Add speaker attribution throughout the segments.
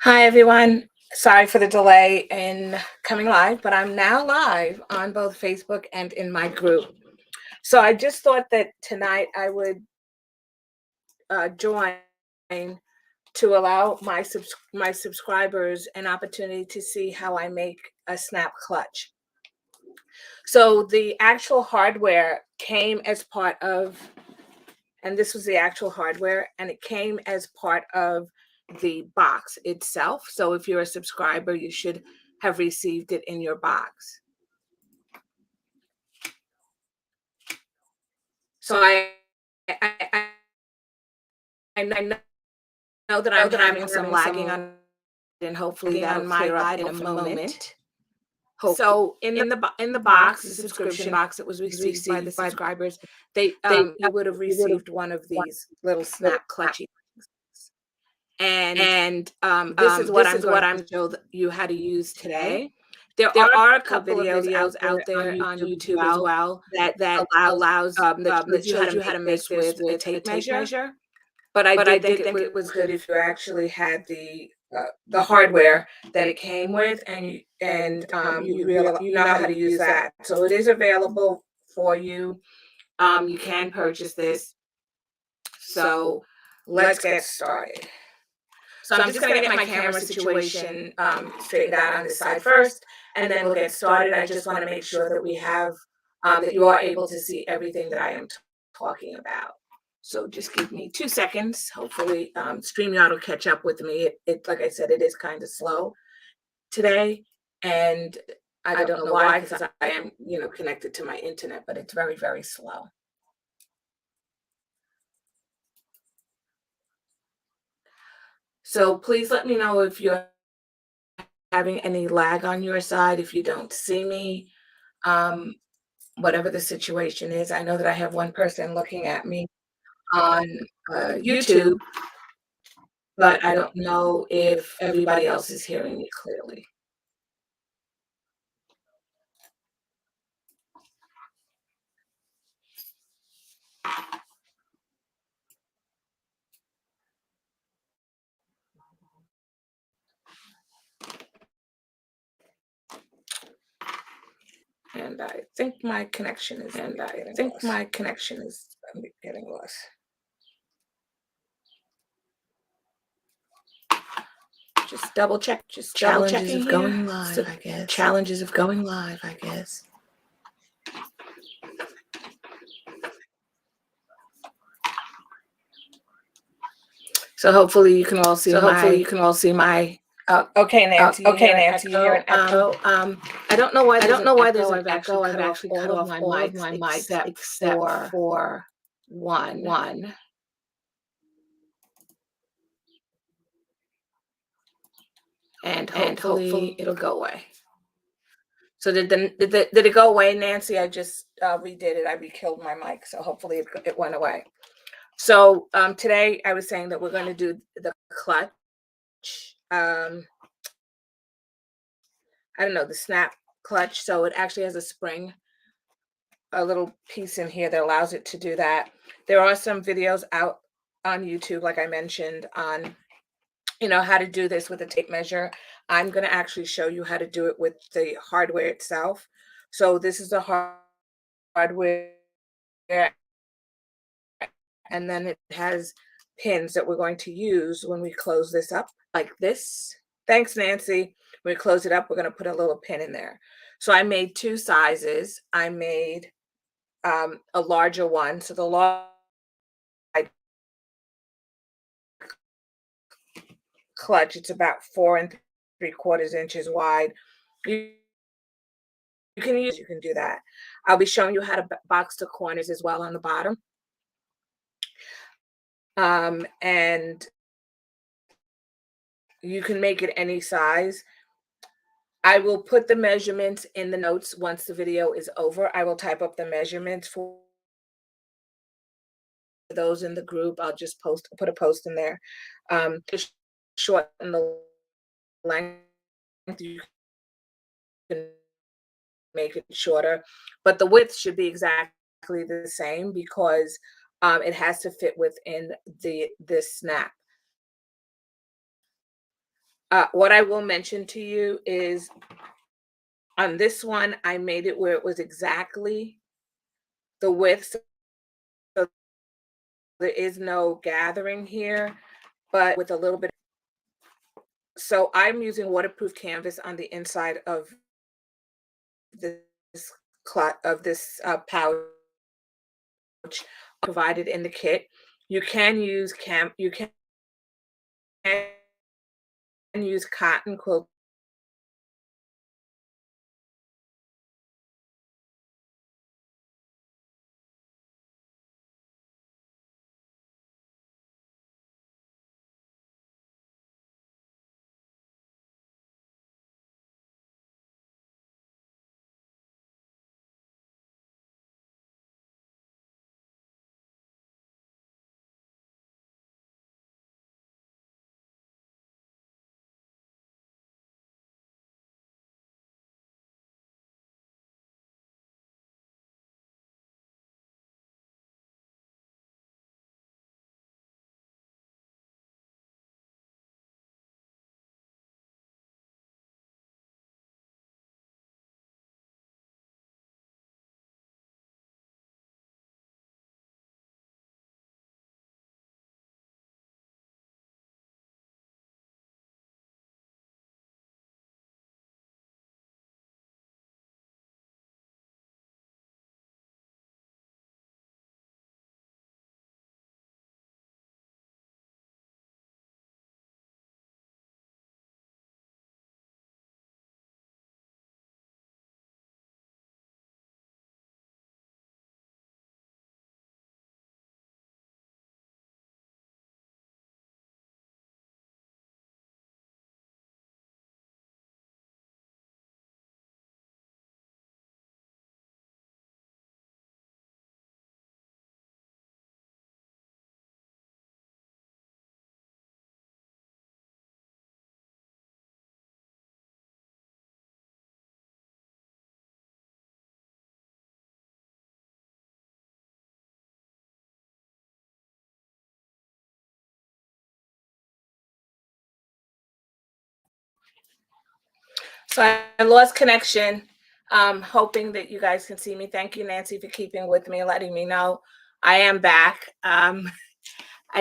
Speaker 1: Hi, everyone. Sorry for the delay in coming live, but I'm now live on both Facebook and in my group. So I just thought that tonight I would join to allow my subscribers an opportunity to see how I make a snap clutch. So the actual hardware came as part of, and this was the actual hardware, and it came as part of the box itself. So if you're a subscriber, you should have received it in your box. So I know that I'm having some lagging on, and hopefully that'll clear up in a moment. So in the box, the subscription box that was received by the subscribers, you would have received one of these little snap clutchy. And this is what I'm going to show you how to use today. There are a couple of videos out there on YouTube as well that shows you how to make this with a tape measure. But I did think it was good if you actually had the hardware that it came with, and you know how to use that. So it is available for you. You can purchase this. So let's get started. So I'm just going to get my camera situation straightened out on this side first, and then we'll get started. I just want to make sure that we have, that you are able to see everything that I am talking about. So just give me 2 seconds. Hopefully, StreamYard will catch up with me. Like I said, it is kind of slow today, and I don't know why, because I am, connected to my internet, but it's very, very slow. So please let me know if you're having any lag on your side, if you don't see me, um, whatever the situation is. I know that I have one person looking at me on YouTube, but I don't know if everybody else is hearing me clearly. And I think my connection is getting lost. Just double check. Just
Speaker 2: Challenges of going
Speaker 1: live,
Speaker 2: live, I guess.
Speaker 1: Challenges of going live, I guess. So hopefully you can all see my. Okay, Nancy.
Speaker 2: Okay,
Speaker 1: Nancy, you hear an echo. I don't know why. There's an echo. I've actually cut off all of my mics except for one. And hopefully it'll go away. So did it go away, Nancy? I just redid it. I re-killed my mic, so hopefully it went away. So today I was saying that we're going to do the clutch. I don't know, the snap clutch. So it actually has a spring, a little piece in here that allows it to do that. There are some videos out on YouTube, like I mentioned, on how to do this with a tape measure. I'm going to actually show you how to do it with the hardware itself. So this is the hardware, and then it has pins that we're going to use when we close this up like this. Thanks, Nancy. When we close it up, we're going to put a little pin in there. So I made two sizes. I made a larger one. So the large clutch, it's about 4 3/4 inches wide. You can do that. I'll be showing you how to box the corners as well on the bottom. And you can make it any size. I will put the measurements in the notes once the video is over. I will type up the measurements for those in the group. I'll just put a post in there. To shorten the length, you can make it shorter, but the width should be exactly the same because it has to fit within this snap. What I will mention to you is on this one, I made it where it was exactly the width, so there is no gathering here, but with a little bit. So I'm using waterproof canvas on the inside of this pouch provided in the kit. You can use cotton quilt. So I lost connection. Hoping that you guys can see me. Thank you, Nancy, for keeping with me and letting me know I am back. I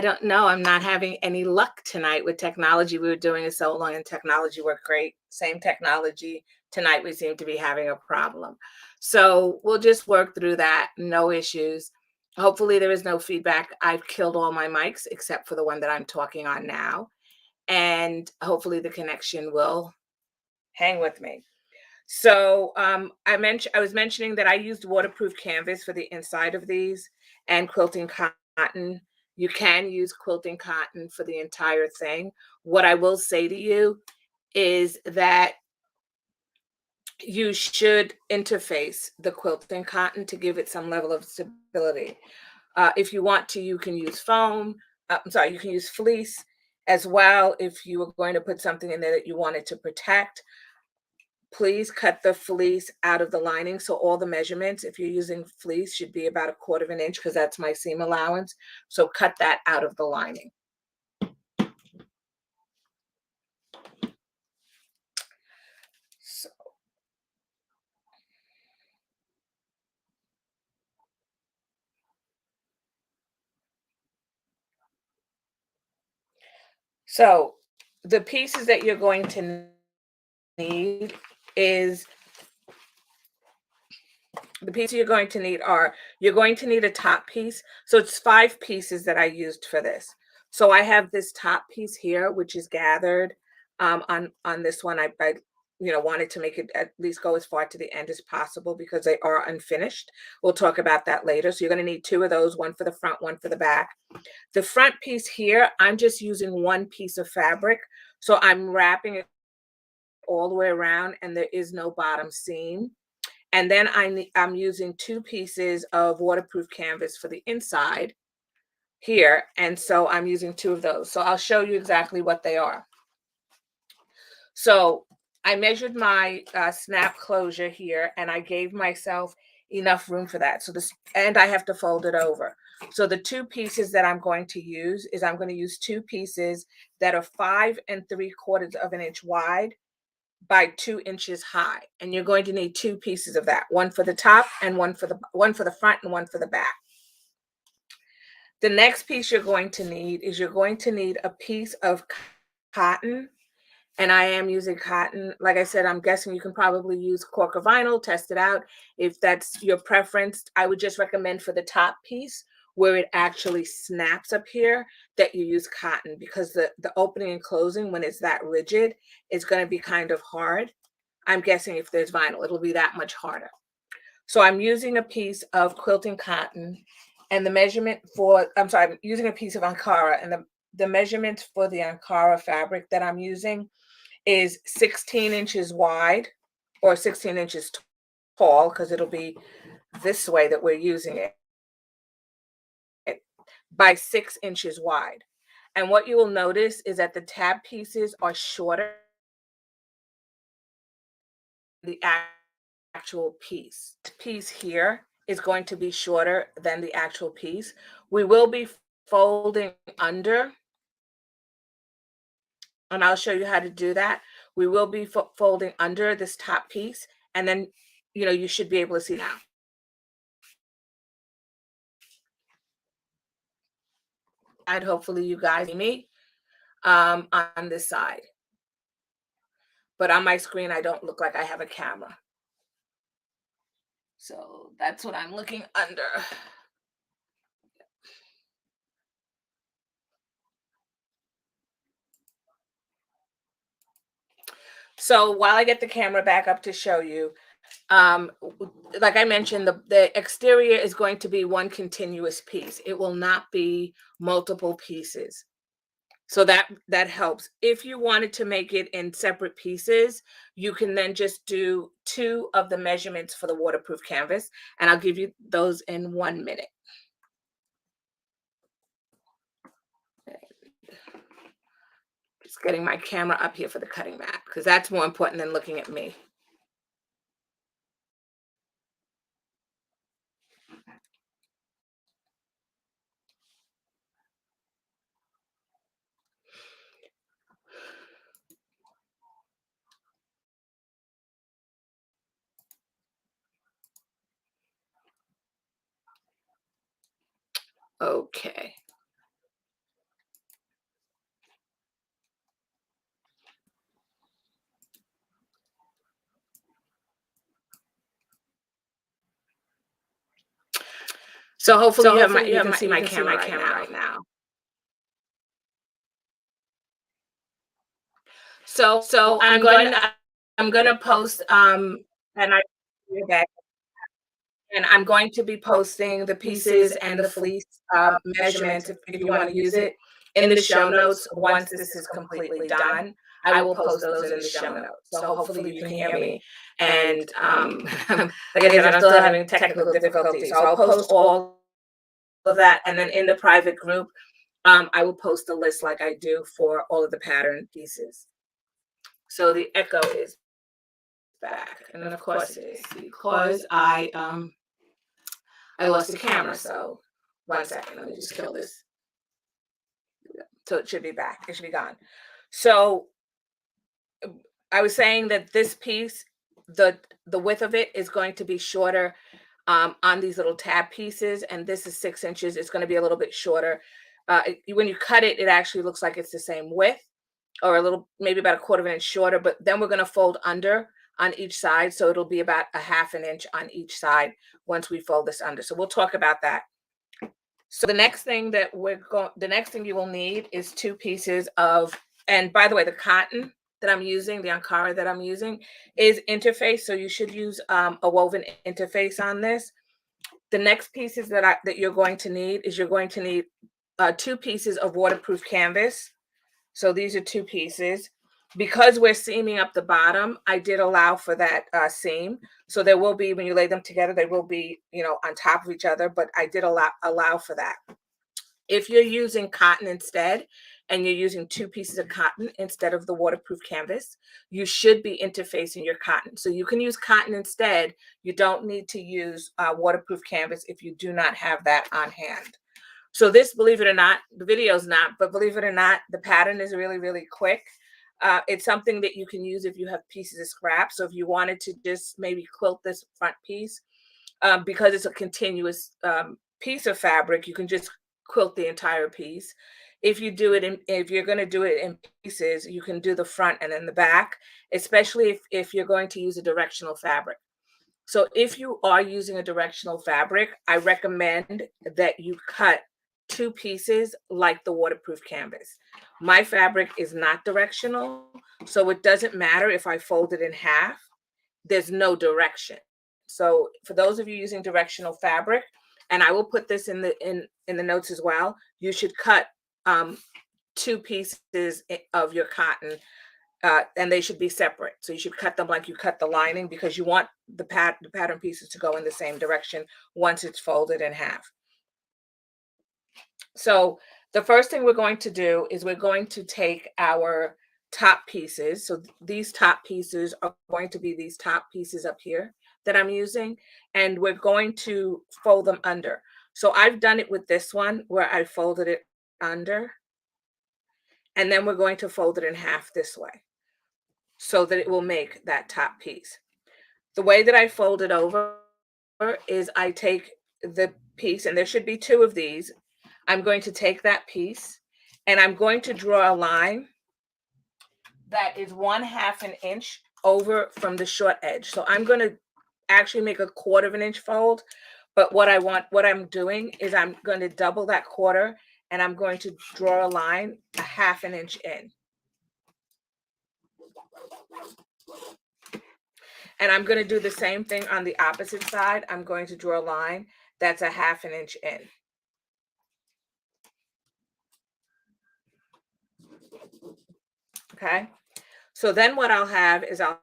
Speaker 1: don't know. I'm not having any luck tonight with technology. We were doing it so long and technology worked great. Same technology. Tonight we seem to be having a problem. So we'll just work through that. No issues. Hopefully there is no feedback. I've killed all my mics except for the one that I'm talking on now. And hopefully the connection will hang with me. So I was mentioning that I used waterproof canvas for the inside of these and quilting cotton. You can use quilting cotton for the entire thing. What I will say to you is that you should interface the quilting cotton to give it some level of stability. If you want to, you can use foam. You can use fleece as well if you were going to put something in there that you wanted to protect. Please cut the fleece out of the lining. So all the measurements, if you're using fleece, should be about 1/4 of an inch because that's my seam allowance. So cut that out of the lining. So the pieces that you're going to need is the pieces you're going to need are you're going to need a top piece. So it's 5 pieces that I used for this. So I have this top piece here, which is gathered on this one. I wanted to make it at least go as far to the end as possible because they are unfinished. We'll talk about that later. So you're going to need 2 of those, one for the front, one for the back. The front piece here, I'm just using 1 piece of fabric. So I'm wrapping it all the way around and there is no bottom seam. And then I'm using 2 pieces of waterproof canvas for the inside here. And so I'm using 2 of those. So I'll show you exactly what they are. So I measured my snap closure here and I gave myself enough room for that. So this, and I have to fold it over. So the two pieces that I'm going to use is I'm going to use two pieces that are 5 3/4 of an inch wide by 2 inches high. And you're going to need two pieces of that, one for the top and one for the front and one for the back. The next piece you're going to need is you're going to need a piece of cotton. And I am using cotton. Like I said, I'm guessing you can probably use cork or vinyl, test it out. If that's your preference, I would just recommend for the top piece where it actually snaps up here that you use cotton, because the opening and closing, when it's that rigid, is going to be kind of hard. I'm guessing if there's vinyl, it'll be that much harder. So I'm using a piece of quilting cotton, and the measurement for, I'm sorry, I'm using a piece of Ankara, and the measurements for the Ankara fabric that I'm using is 16 inches wide, or 16 inches tall, because it'll be this way that we're using it, by 6 inches wide. And what you will notice is that the tab pieces are shorter than the actual piece. This piece here is going to be shorter than the actual piece. We will be folding under, and I'll show you how to do that. We will be folding under this top piece, and then, you know, you should be able to see now. And hopefully you guys see me on this side. But on my screen, I don't look like I have a camera. So that's what I'm looking under. So while I get the camera back up to show you, like I mentioned, the exterior is going to be one continuous piece. It will not be multiple pieces. So that helps. If you wanted to make it in separate pieces, you can then just do 2 of the measurements for the waterproof canvas, and I'll give you those in 1 minute. Just getting my camera up here for the cutting mat, because that's more important than looking at me. Okay. So hopefully you can see my camera right now. So I'm going to post and I'm going to be posting the pieces and the fleece measurements if you want to use it in the show notes. Once this is completely done, I will post those in the show notes. So hopefully you can hear me. And like I said, I'm still having technical difficulties. So I'll post all of that, and then in the private group, I will post a list like I do for all of the pattern pieces. So the echo is back, and then of course it is because I lost the camera. So 1 second, let me just kill this. So it should be back. It should be gone. So I was saying that this piece, the width of it is going to be shorter on these little tab pieces, and this is 6 inches. It's going to be a little bit shorter. When you cut it, it actually looks like it's the same width, or a little, maybe about 1/4 inch shorter. But then we're going to fold under on each side, so it'll be about 1/2 inch on each side once we fold this under. So we'll talk about that. So the next thing you will need is 2 pieces of, and by the way, the cotton that I'm using, the Ankara that I'm using, is interface. So you should use a woven interface on this. The next pieces that you're going to need is 2 pieces of waterproof canvas. So these are 2 pieces. Because we're seaming up the bottom, I did allow for that seam. So there will be, when you lay them together, they will be, you know, on top of each other, but I did allow for that. If you're using cotton instead, and you're using 2 pieces of cotton instead of the waterproof canvas, you should be interfacing your cotton. So you can use cotton instead. You don't need to use waterproof canvas if you do not have that on hand. So this, believe it or not, the video is not, but believe it or not, the pattern is really, really quick. It's something that you can use if you have pieces of scrap. So if you wanted to just maybe quilt this front piece, because it's a continuous piece of fabric, you can just quilt the entire piece. If you do it in, if you're going to do it in pieces, you can do the front and then the back, especially if you're going to use a directional fabric. So if you are using a directional fabric, I recommend that you cut 2 pieces like the waterproof canvas. My fabric is not directional, so it doesn't matter if I fold it in half. There's no direction. So for those of you using directional fabric, and I will put this in the notes as well, you should cut 2 pieces of your cotton, and they should be separate. So you should cut them like you cut the lining, because you want the pattern pieces to go in the same direction once it's folded in half. So the first thing we're going to do is we're going to take our top pieces. So these top pieces are going to be these top pieces up here that I'm using, and we're going to fold them under. So I've done it with this one where I folded it under, and then we're going to fold it in half this way so that it will make that top piece. The way that I fold it over is I take the piece, and there should be 2 of these. I'm going to take that piece and I'm going to draw a line that is 1/2 an inch over from the short edge. So I'm going to actually make a 1/4 of an inch fold, but what I'm doing is I'm going to double that 1/4, and I'm going to draw a line 1/2 an inch in. And I'm going to do the same thing on the opposite side. I'm going to draw a line that's 1/2 an inch in. Okay. So then what I'll have is I'll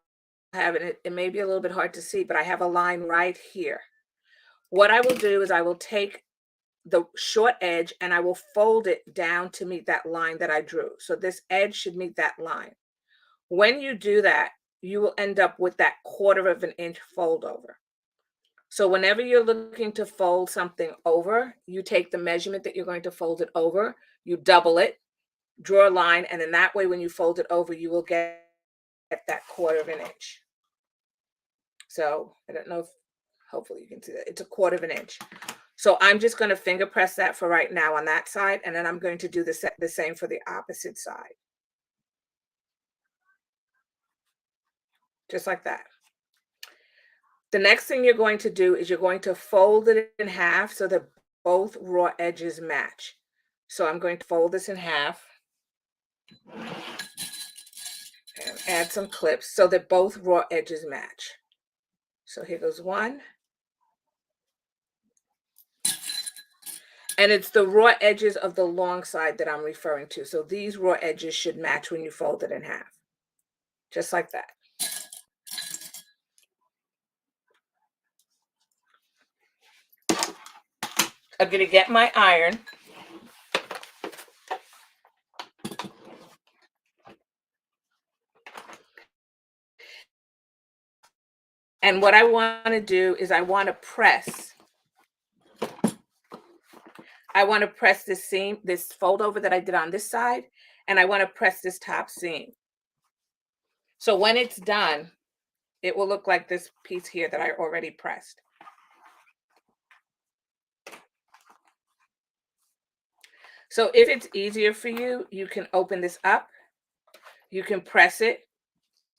Speaker 1: have it, it may be a little bit hard to see, but I have a line right here. What I will do is I will take the short edge and I will fold it down to meet that line that I drew. So this edge should meet that line. When you do that, you will end up with that 1/4 of an inch fold over. So whenever you're looking to fold something over, you take the measurement that you're going to fold it over, you double it, draw a line, and then that way when you fold it over, you will get that 1/4 of an inch. So I don't know if, hopefully you can see that. It's a 1/4 of an inch. So I'm just going to finger press that for right now on that side, and then I'm going to do the same for the opposite side. Just like that. The next thing you're going to do is you're going to fold it in half so that both raw edges match. So I'm going to fold this in half and add some clips so that both raw edges match. So here goes one. And it's the raw edges of the long side that I'm referring to. So these raw edges should match when you fold it in half. Just like that. I'm going to get my iron. And what I want to do is I want to press this seam, this fold over that I did on this side, and I want to press this top seam. So when it's done, it will look like this piece here that I already pressed. So if it's easier for you, you can open this up, you can press it,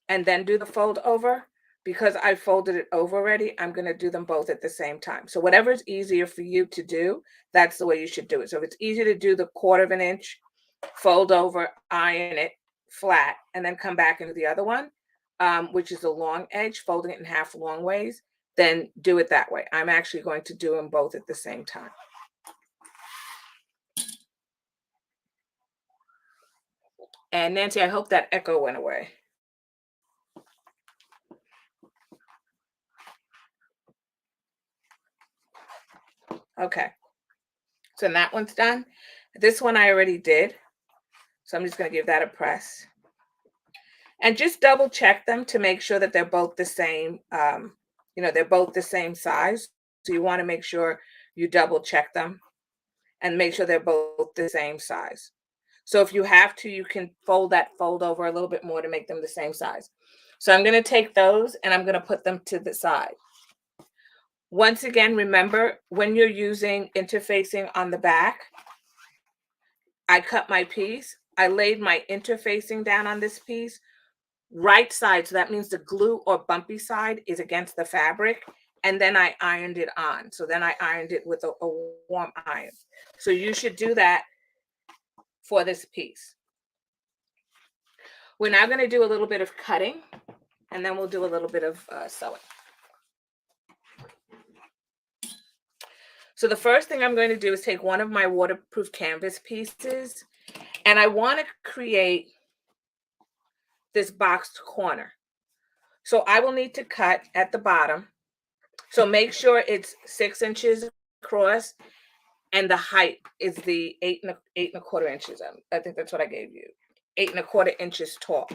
Speaker 1: and then do the fold over. Because I folded it over already, I'm going to do them both at the same time. So whatever is easier for you to do, that's the way you should do it. So if it's easier to do the 1/4 of an inch, fold over, iron it flat, and then come back into the other one, which is the long edge, folding it in half long ways, then do it that way. I'm actually going to do them both at the same time. And Nancy, I hope that echo went away. Okay. So that one's done. This one I already did. So I'm just going to give that a press. And just double check them to make sure that they're both the same. They're both the same size. So you want to make sure you double check them and make sure they're both the same size. So if you have to, you can fold over a little bit more to make them the same size. So I'm going to take those and I'm going to put them to the side. Once again, remember when you're using interfacing on the back, I cut my piece. I laid my interfacing down on this piece, right side. So that means the glue or bumpy side is against the fabric. And then I ironed it on. So then I ironed it with a warm iron. So you should do that for this piece. We're now going to do a little bit of cutting, and then we'll do a little bit of sewing. So the first thing I'm going to do is take one of my waterproof canvas pieces, and I want to create this boxed corner. So I will need to cut at the bottom. So make sure it's 6 inches across, and the height is the 8.25 inches. I think that's what I gave you. 8.25 inches tall.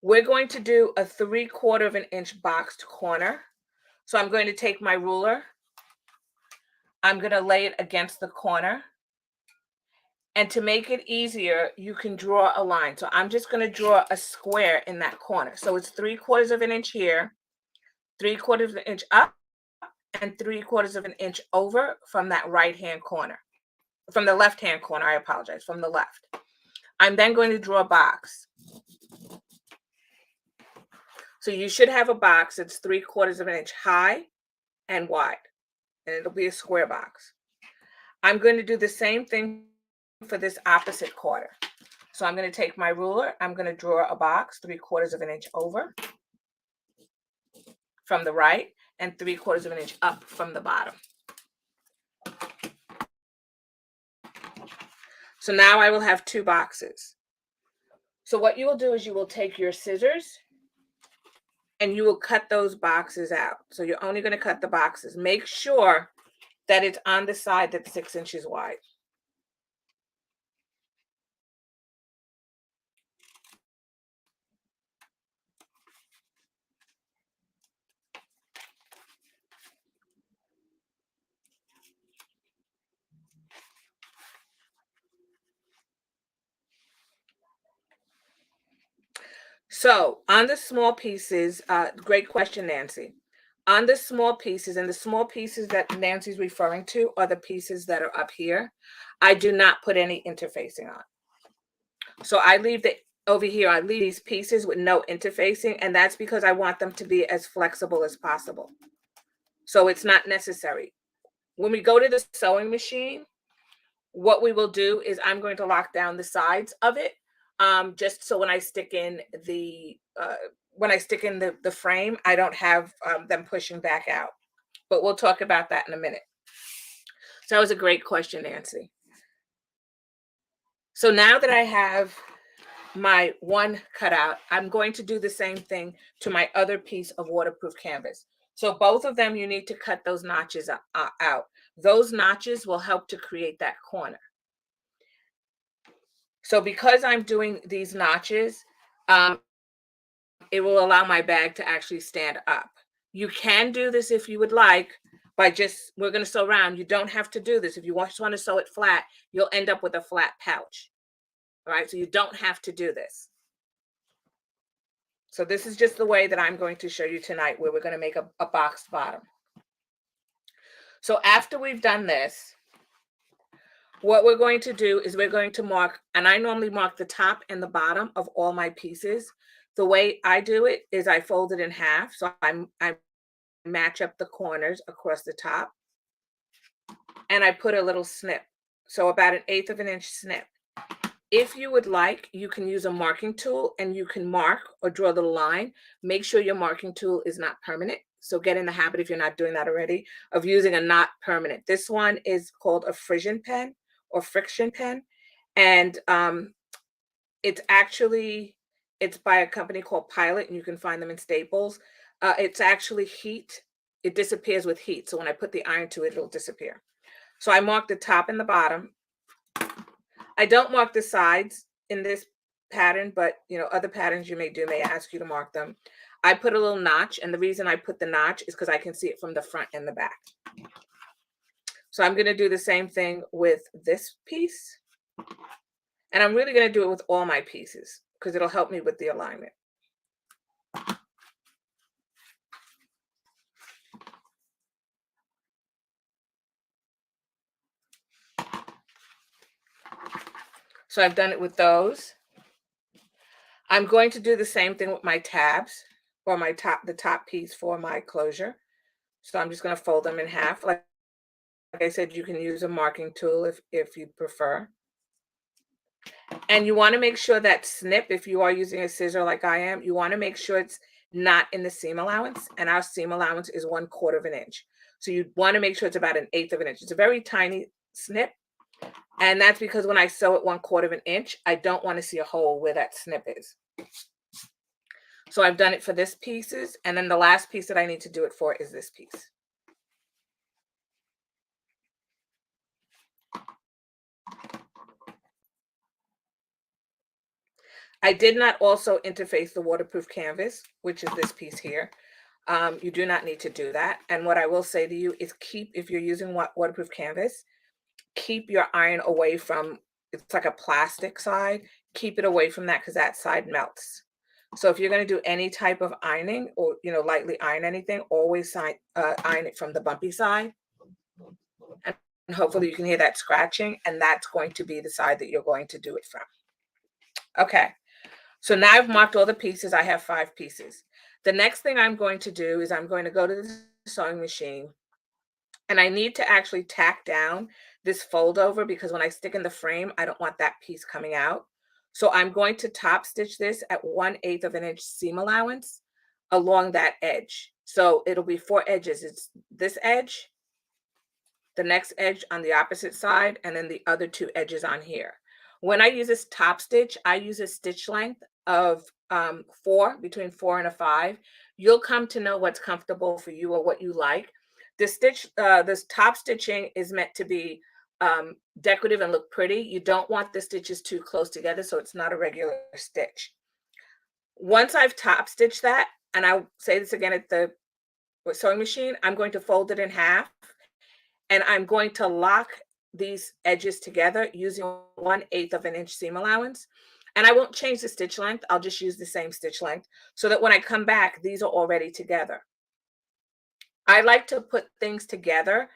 Speaker 1: We're going to do a 3/4 of an inch boxed corner. So I'm going to take my ruler. I'm going to lay it against the corner. And to make it easier, you can draw a line. So I'm just going to draw a square in that corner. So it's 3/4 of an inch here, 3/4 of an inch up, and 3/4 of an inch over from that right-hand corner. From the left-hand corner, I apologize, from the left. I'm then going to draw a box. So you should have a box that's 3/4 of an inch high and wide, and it'll be a square box. I'm going to do the same thing for this opposite quarter. So I'm going to take my ruler. I'm going to draw a box 3/4 of an inch over from the right and 3/4 of an inch up from the bottom. So now I will have 2 boxes. So what you will do is you will take your scissors and you will cut those boxes out. So you're only going to cut the boxes. Make sure that it's on the side that's 6 inches wide. So on the small pieces, great question, Nancy. On the small pieces, and the small pieces that Nancy's referring to are the pieces that are up here. I do not put any interfacing on. So I leave over here, I leave these pieces with no interfacing, and that's because I want them to be as flexible as possible. So it's not necessary. When we go to the sewing machine, what we will do is I'm going to lock down the sides of it, just so when I stick in the frame, I don't have them pushing back out. But we'll talk about that in a minute. So that was a great question, Nancy. So now that I have my one cut out, I'm going to do the same thing to my other piece of waterproof canvas. So both of them, you need to cut those notches out. Those notches will help to create that corner. So because I'm doing these notches, it will allow my bag to actually stand up. You can do this if you would like by we're going to sew around. You don't have to do this. If you just want to sew it flat, you'll end up with a flat pouch. All right, so you don't have to do this. So this is just the way that I'm going to show you tonight, where we're going to make a boxed bottom. So after we've done this, what we're going to do is we're going to mark, and I normally mark the top and the bottom of all my pieces. The way I do it is I fold it in half. So I match up the corners across the top, and I put a little snip. So about 1/8 of an inch snip. If you would like, you can use a marking tool and you can mark or draw a little line. Make sure your marking tool is not permanent. So get in the habit, if you're not doing that already, of using a not permanent. This one is called a friction pen or friction pen. And it's by a company called Pilot, and you can find them in Staples. It's actually heat. It disappears with heat. So when I put the iron to it, it'll disappear. So I mark the top and the bottom. I don't mark the sides in this pattern, but other patterns you may ask you to mark them. I put a little notch, and the reason I put the notch is because I can see it from the front and the back. So I'm going to do the same thing with this piece. And I'm really going to do it with all my pieces because it'll help me with the alignment. So I've done it with those. I'm going to do the same thing with my tabs or the top piece for my closure. So I'm just going to fold them in half. Like I said, you can use a marking tool if you prefer. And you want to make sure that snip, if you are using a scissor like I am, you want to make sure it's not in the seam allowance. And our seam allowance is 1/4 of an inch. So you want to make sure it's about 1/8 of an inch. It's a very tiny snip. And that's because when I sew it 1/4 of an inch, I don't want to see a hole where that snip is. So I've done it for this pieces. And then the last piece that I need to do it for is this piece. I did not also interface the waterproof canvas, which is this piece here. You do not need to do that. And what I will say to you is if you're using waterproof canvas, keep your iron away from, it's like a plastic side. Keep it away from that because that side melts. So if you're going to do any type of ironing or, lightly iron anything, always iron it from the bumpy side. And hopefully you can hear that scratching. And that's going to be the side that you're going to do it from. Okay. So now I've marked all the pieces. I have 5 pieces. The next thing I'm going to do is I'm going to go to the sewing machine, and I need to actually tack down this fold over because when I stick in the frame, I don't want that piece coming out. So I'm going to top stitch this at 1/8 of an inch seam allowance along that edge. So it'll be 4 edges. It's this edge, the next edge on the opposite side, and then the other 2 edges on here. When I use this top stitch, I use a stitch length of 4, between 4 and a 5. You'll come to know what's comfortable for you or what you like. This top stitching is meant to be decorative and look pretty. You don't want the stitches too close together, so it's not a regular stitch. Once I've top stitched that, and I'll say this again at the sewing machine, I'm going to fold it in half, and I'm going to lock these edges together using 1/8 of an inch seam allowance. And I won't change the stitch length. I'll just use the same stitch length so that when I come back, these are already together. I like to put things together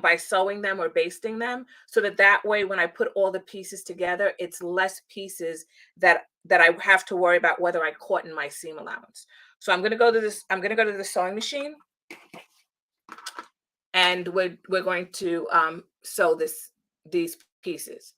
Speaker 1: by sewing them or basting them so that way when I put all the pieces together, it's less pieces that I have to worry about whether I caught in my seam allowance. So I'm going to go to the sewing machine, and we're going to sew these pieces.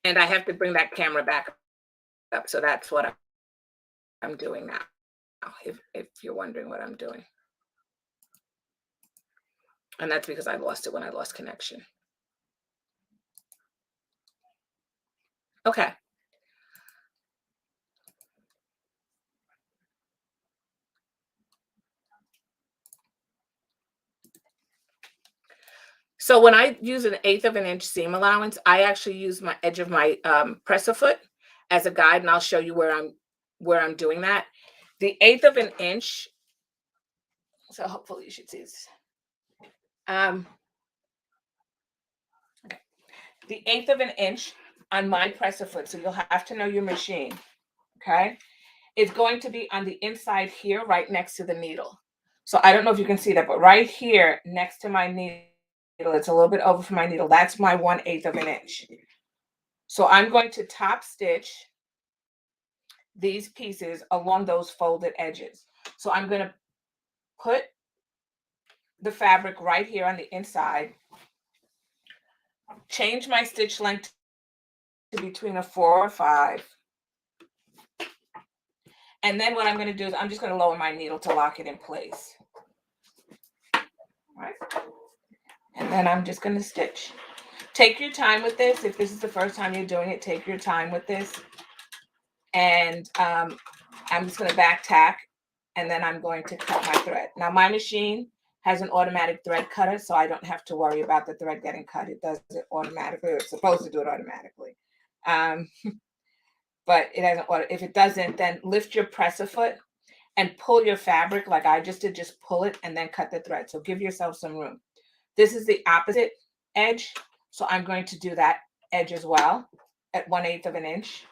Speaker 1: And I have to bring that camera back up. So that's what I'm doing now, if you're wondering what I'm doing. And that's because I lost it when I lost connection. Okay. So when I use 1/8 of an inch seam allowance, I actually use my edge of my presser foot as a guide, and I'll show you where I'm doing that. The 1/8 of an inch. So hopefully you should see this. Okay. The 1/8 of an inch on my presser foot. So you'll have to know your machine. Okay. It's going to be on the inside here, right next to the needle. So I don't know if you can see that, but right here next to my needle, it's a little bit over from my needle. That's my 1/8 of an inch. So I'm going to top stitch these pieces along those folded edges. So I'm going to put the fabric right here on the inside, change my stitch length to between a 4 or 5, And then what I'm going to do is I'm just going to lower my needle to lock it in place. All right. And then I'm just going to stitch. Take your time with this. If this is the first time you're doing it, take your time with this. And I'm just going to back tack, and then I'm going to cut my thread. Now my machine has an automatic thread cutter, so I don't have to worry about the thread getting cut. It does it automatically. It's supposed to do it automatically. But it hasn't. If it doesn't, then lift your presser foot and pull your fabric like I just did. Just pull it and then cut the thread. So give yourself some room. This is the opposite edge, so I'm going to do that edge as well at 1/8 of an inch.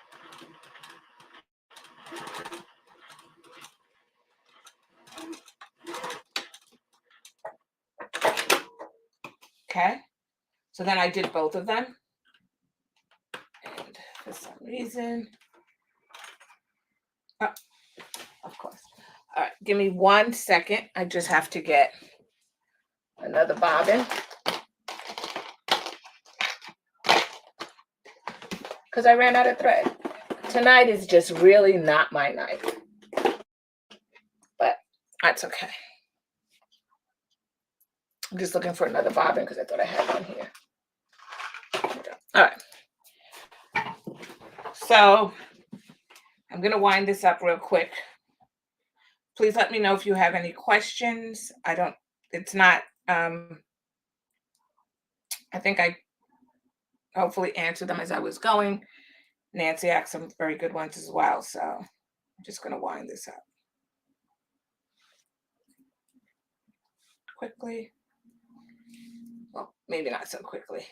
Speaker 1: Okay, so then I did both of them, and for some reason, oh, of course. All right, give me 1 second. I just have to get another bobbin because I ran out of thread. Tonight is just really not my night, but that's okay. I'm just looking for another bobbin because I thought I had one here. All right. So I'm going to wind this up real quick. Please let me know if you have any questions. It's not, I think I hopefully answered them as I was going. Nancy asked some very good ones as well. So I'm just going to wind this up quickly. Well, maybe not so quickly.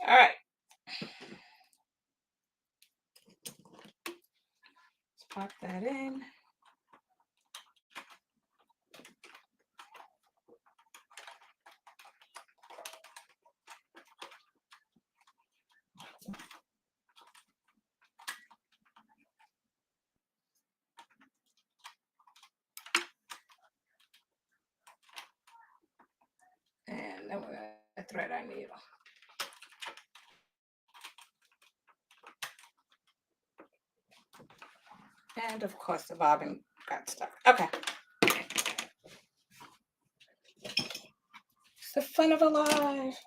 Speaker 1: All right. Let's pop that in. And then we're going to thread our needle. And of course the bobbin got stuck. Okay. It's the fun of a life.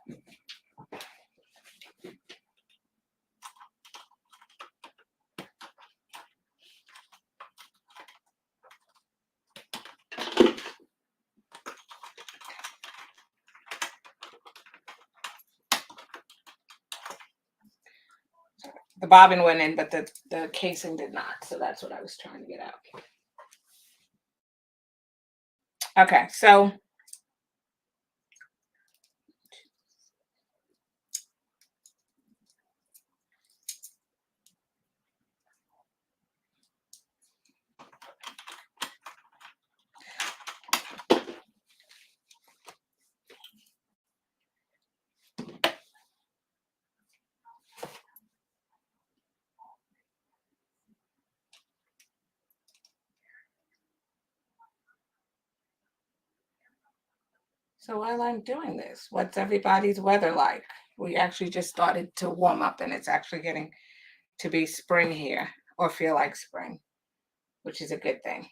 Speaker 1: The bobbin went in, but the casing did not. So that's what I was trying to get out. Okay, so while I'm doing this, what's everybody's weather like? We actually just started to warm up and it's actually getting to be spring here or feel like spring, which is a good thing.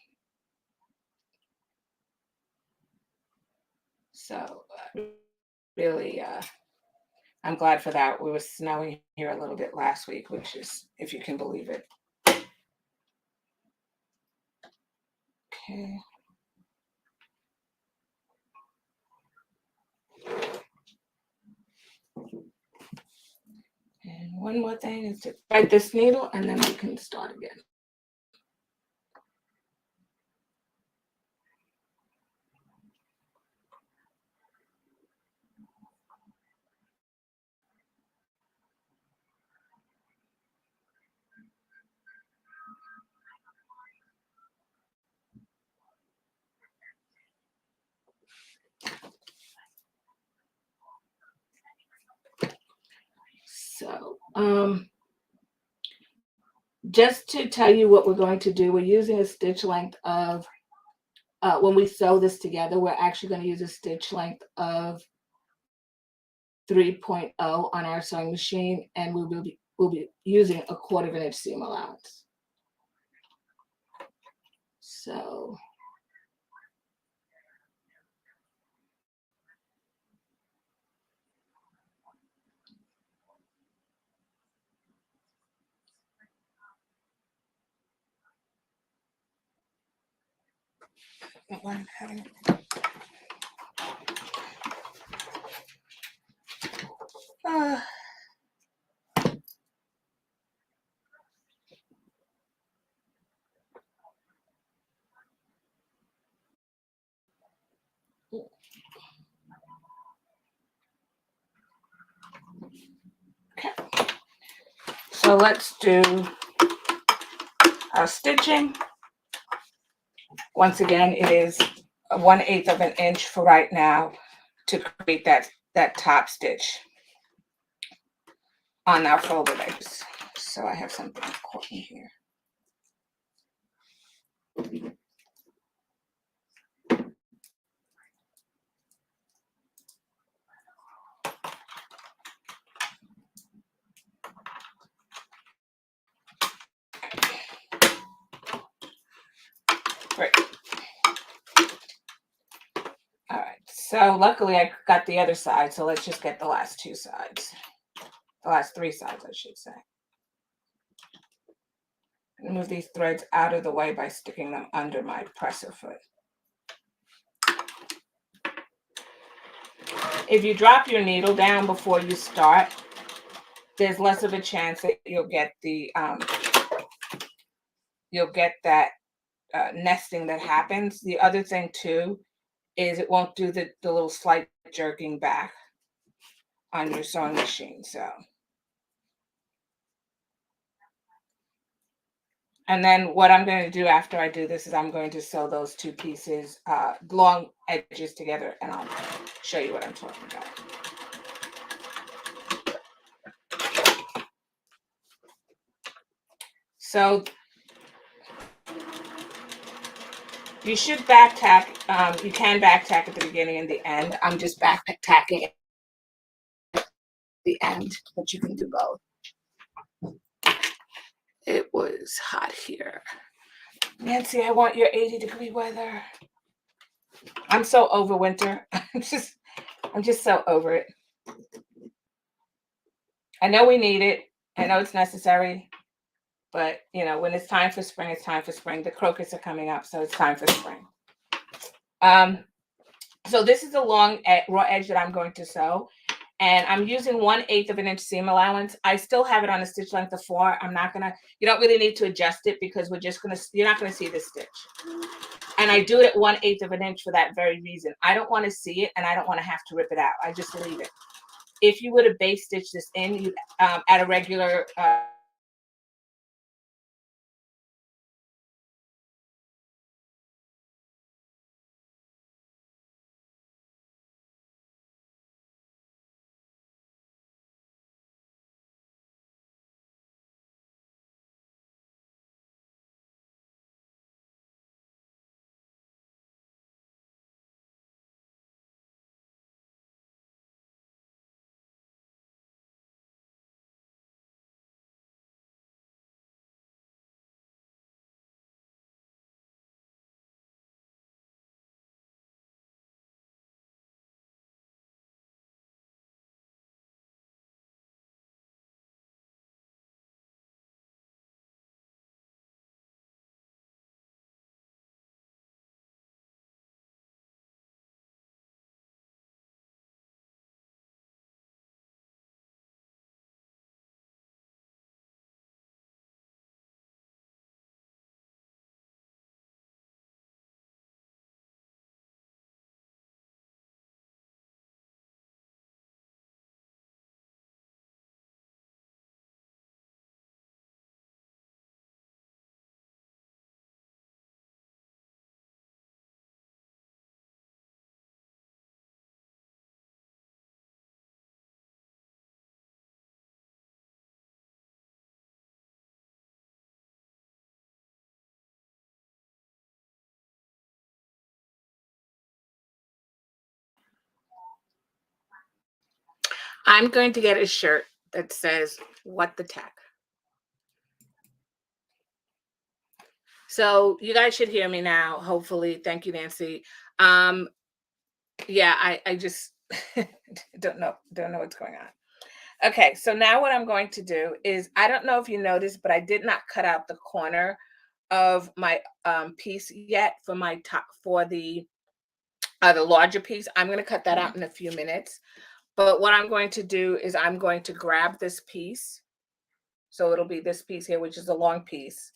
Speaker 1: So really, I'm glad for that. We were snowing here a little bit last week, which is, if you can believe it. Okay. one more thing is to thread this needle and then we can start again. So, just to tell you what we're going to do, we're using a stitch length of, when we sew this together, we're actually going to use a stitch length of 3.0 on our sewing machine, and we'll be using a 1/4 inch seam allowance. So okay, so let's do our stitching. Once again, it is 1/8 of an inch for right now to create that top stitch on our folded edges. So I have something caught in here. Great. All right, so luckily I got the other side, so let's just get the last 2 sides. The last 3 sides, I should say. Move these threads out of the way by sticking them under my presser foot. If you drop your needle down before you start, there's less of a chance that you'll get that nesting that happens. The other thing too is it won't do the little slight jerking back on your sewing machine. So, and then what I'm going to do after I do this is I'm going to sew those 2 pieces, long edges together, and I'll show you what I'm talking about. So you should back tack. You can back tack at the beginning and the end. I'm just back tacking at the end, but you can do both. It was hot here. Nancy, I want your 80-degree weather. I'm so over winter. I'm just so over it. I know we need it. I know it's necessary. But, you know, when it's time for spring, it's time for spring. The crocuses are coming up, so it's time for spring. So this is a long raw edge that I'm going to sew. And I'm using 1/8 of an inch seam allowance. I still have it on a stitch length of 4. You don't really need to adjust it because you're not going to see this stitch. And I do it at 1/8 of an inch for that very reason. I don't want to see it and I don't want to have to rip it out. I just leave it. If you would have base stitched this in, you at a regular I'm going to get a shirt that says, "What the Tech." So you guys should hear me now, hopefully. Thank you, Nancy. Yeah, I just don't know what's going on. Okay, so now what I'm going to do is, I don't know if you noticed, but I did not cut out the corner of my piece yet for my top, for the larger piece. I'm going to cut that out in a few minutes. But what I'm going to do is I'm going to grab this piece. So it'll be this piece here, which is a long piece.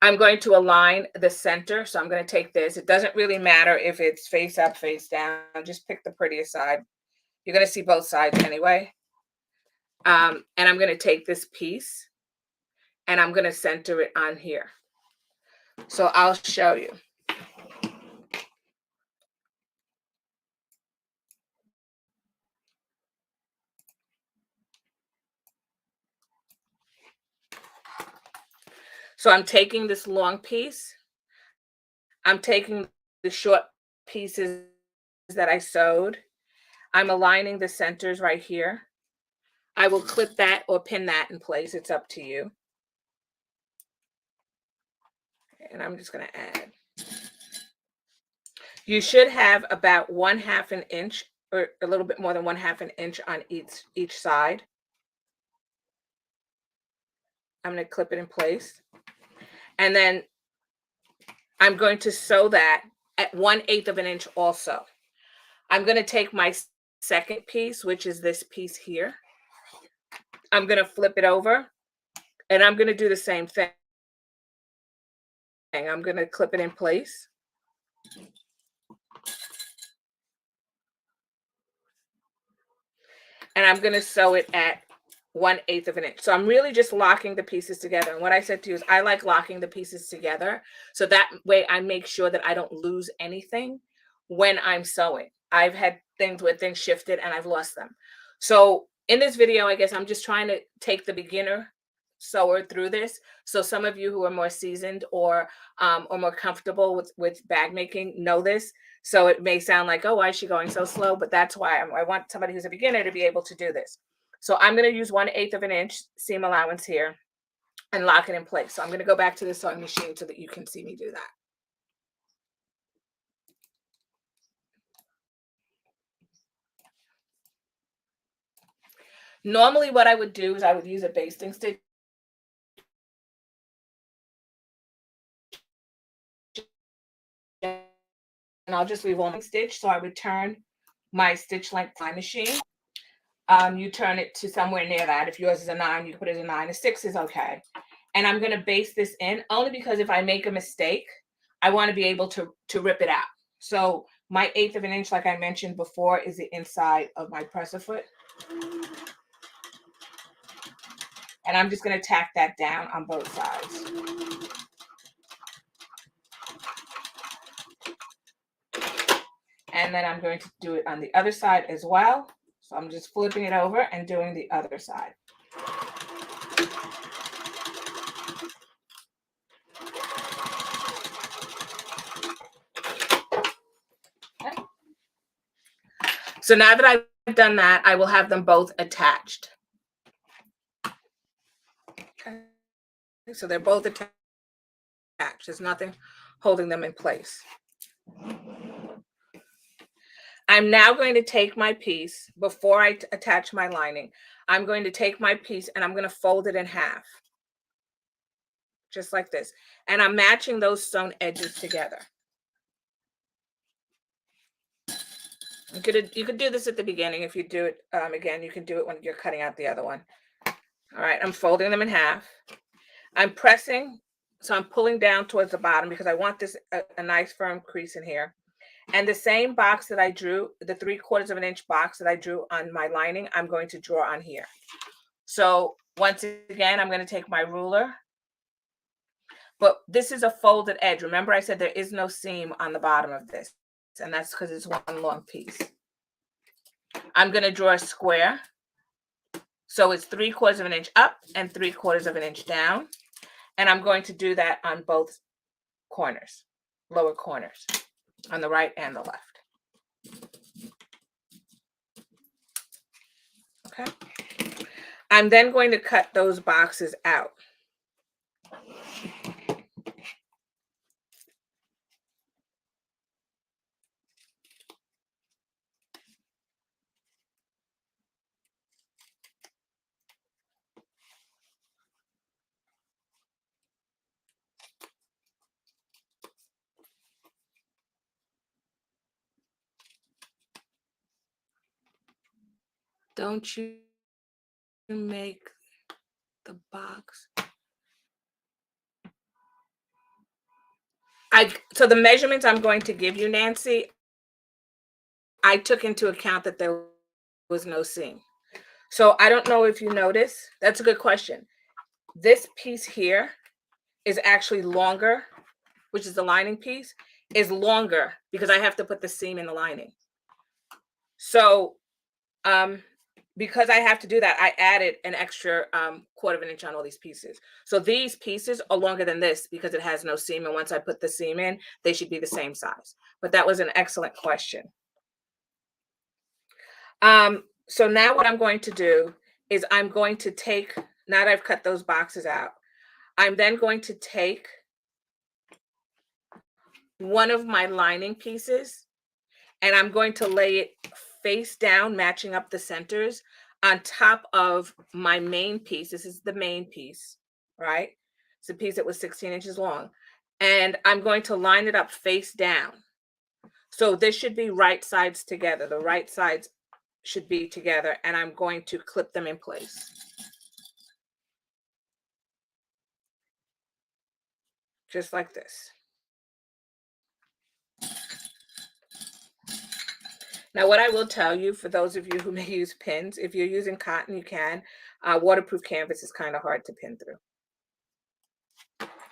Speaker 1: I'm going to align the center. So I'm going to take this. It doesn't really matter if it's face up, face down. Just pick the prettiest side. You're going to see both sides anyway. And I'm going to take this piece and I'm going to center it on here. So I'll show you. So I'm taking this long piece. I'm taking the short pieces that I sewed. I'm aligning the centers right here. I will clip that or pin that in place. It's up to you. And I'm just going to add. You should have about 1/2 an inch or a little bit more than 1/2 an inch on each side. I'm going to clip it in place. And then I'm going to sew that at 1/8 of an inch also. I'm going to take my second piece, which is this piece here. I'm going to flip it over and I'm going to do the same thing. I'm going to clip it in place. And I'm going to sew it at 1/8 of an inch. So I'm really just locking the pieces together. And what I said to you is I like locking the pieces together. So that way I make sure that I don't lose anything when I'm sewing. I've had things where things shifted and I've lost them. So in this video, I guess I'm just trying to take the beginner sewer through this. So some of you who are more seasoned or more comfortable with bag making know this. So it may sound like, oh, why is she going so slow? But that's why I want somebody who's a beginner to be able to do this. So I'm going to use 1/8 of an inch seam allowance here and lock it in place. So I'm going to go back to the sewing machine so that you can see me do that. Normally what I would do is I would use a basting stitch and I'll just leave one stitch. So I would turn my stitch length time machine. You turn it to somewhere near that. If yours is a 9, you put it as a 9. A 6 is okay. And I'm going to baste this in only because if I make a mistake, I want to be able to rip it out. So my 1/8 of an inch, like I mentioned before, is the inside of my presser foot. And I'm just going to tack that down on both sides. And then I'm going to do it on the other side as well. So I'm just flipping it over and doing the other side. Okay. So now that I've done that, I will have them both attached. Okay. So they're both attached. There's nothing holding them in place. I'm now going to take my piece before I attach my lining. I'm going to take my piece and I'm going to fold it in half. Just like this. And I'm matching those sewn edges together. You could do this at the beginning. If you do it again, you can do it when you're cutting out the other one. All right, I'm folding them in half. I'm pressing, so I'm pulling down towards the bottom because I want this a nice firm crease in here. And the same box that I drew, the 3/4 of an inch box that I drew on my lining, I'm going to draw on here. So once again, I'm going to take my ruler. But this is a folded edge. Remember I said there is no seam on the bottom of this. And that's because it's one long piece. I'm going to draw a square. So it's 3/4 of an inch up and 3/4 of an inch down. And I'm going to do that on both corners, lower corners, on the right and the left. Okay. I'm then going to cut those boxes out. Don't you make the box. So the measurements I'm going to give you, Nancy, I took into account that there was no seam. So I don't know if you notice. That's a good question. This piece here is actually longer, which is the lining piece, is longer because I have to put the seam in the lining. So because I have to do that, I added an extra 1/4 of an inch on all these pieces. So these pieces are longer than this because it has no seam. And once I put the seam in, they should be the same size. But that was an excellent question. So now what I'm going to do is I'm going to take, now that I've cut those boxes out, I'm then going to take one of my lining pieces and I'm going to lay it face down, matching up the centers on top of my main piece. This is the main piece, right? It's a piece that was 16 inches long. And I'm going to line it up face down. So this should be right sides together. The right sides should be together. And I'm going to clip them in place. Just like this. Now, what I will tell you, for those of you who may use pins, if you're using cotton, you can. Waterproof canvas is kind of hard to pin through.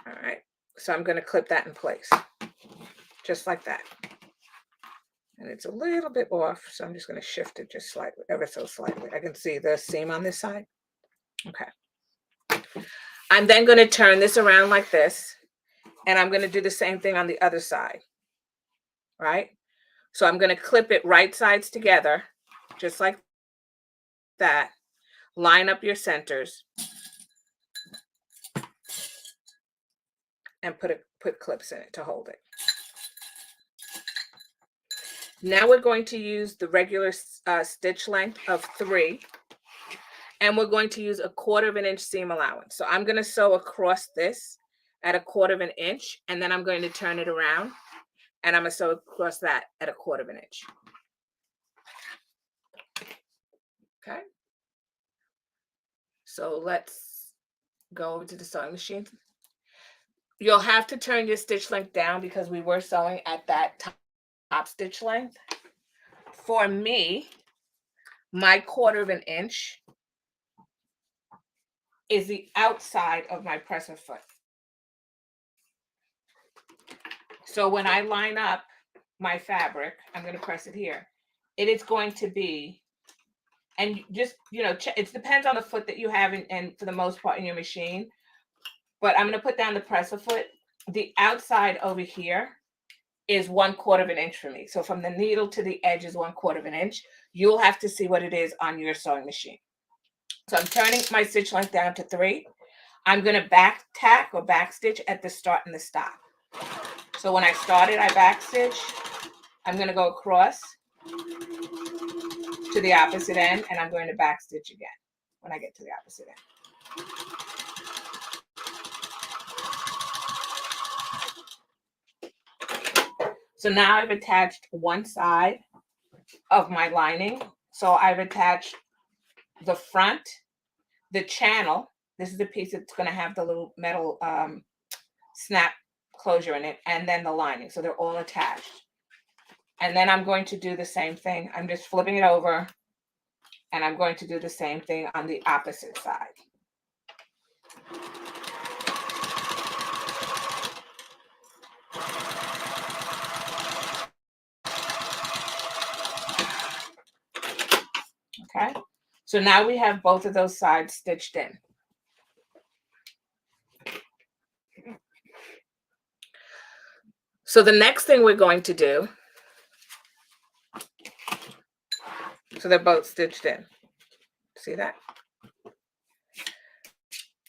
Speaker 1: All right, so I'm going to clip that in place, just like that. And it's a little bit off, so I'm just going to shift it just slightly, ever so slightly. I can see the seam on this side. Okay. I'm then going to turn this around like this, and I'm going to do the same thing on the other side, right? So I'm going to clip it right sides together, just like that. Line up your centers and put clips in it to hold it. Now we're going to use the regular stitch length of 3, and we're going to use a 1/4 of an inch seam allowance. So I'm going to sew across this at a 1/4 of an inch, and then I'm going to turn it around, and I'm going to sew across that at a 1/4 of an inch. Okay. So let's go over to the sewing machine. You'll have to turn your stitch length down because we were sewing at that top stitch length. For me, my 1/4 of an inch is the outside of my presser foot. So when I line up my fabric, I'm going to press it here. It is going to be, and just, it depends on the foot that you have, and for the most part in your machine, but I'm going to put down the presser foot. The outside over here is 1/4 of an inch for me. So from the needle to the edge is 1/4 of an inch. You'll have to see what it is on your sewing machine. So I'm turning my stitch length down to 3. I'm going to back tack or back stitch at the start and the stop. So when I started, I back stitch. I'm going to go across to the opposite end, and I'm going to back stitch again when I get to the opposite end. So now I've attached one side of my lining. So I've attached the front, the channel. This is the piece that's going to have the little metal snap closure in it, and then the lining. So they're all attached. And then I'm going to do the same thing. I'm just flipping it over, and I'm going to do the same thing on the opposite side. Okay, so now we have both of those sides stitched in. So the next thing we're going to do, so they're both stitched in. See that?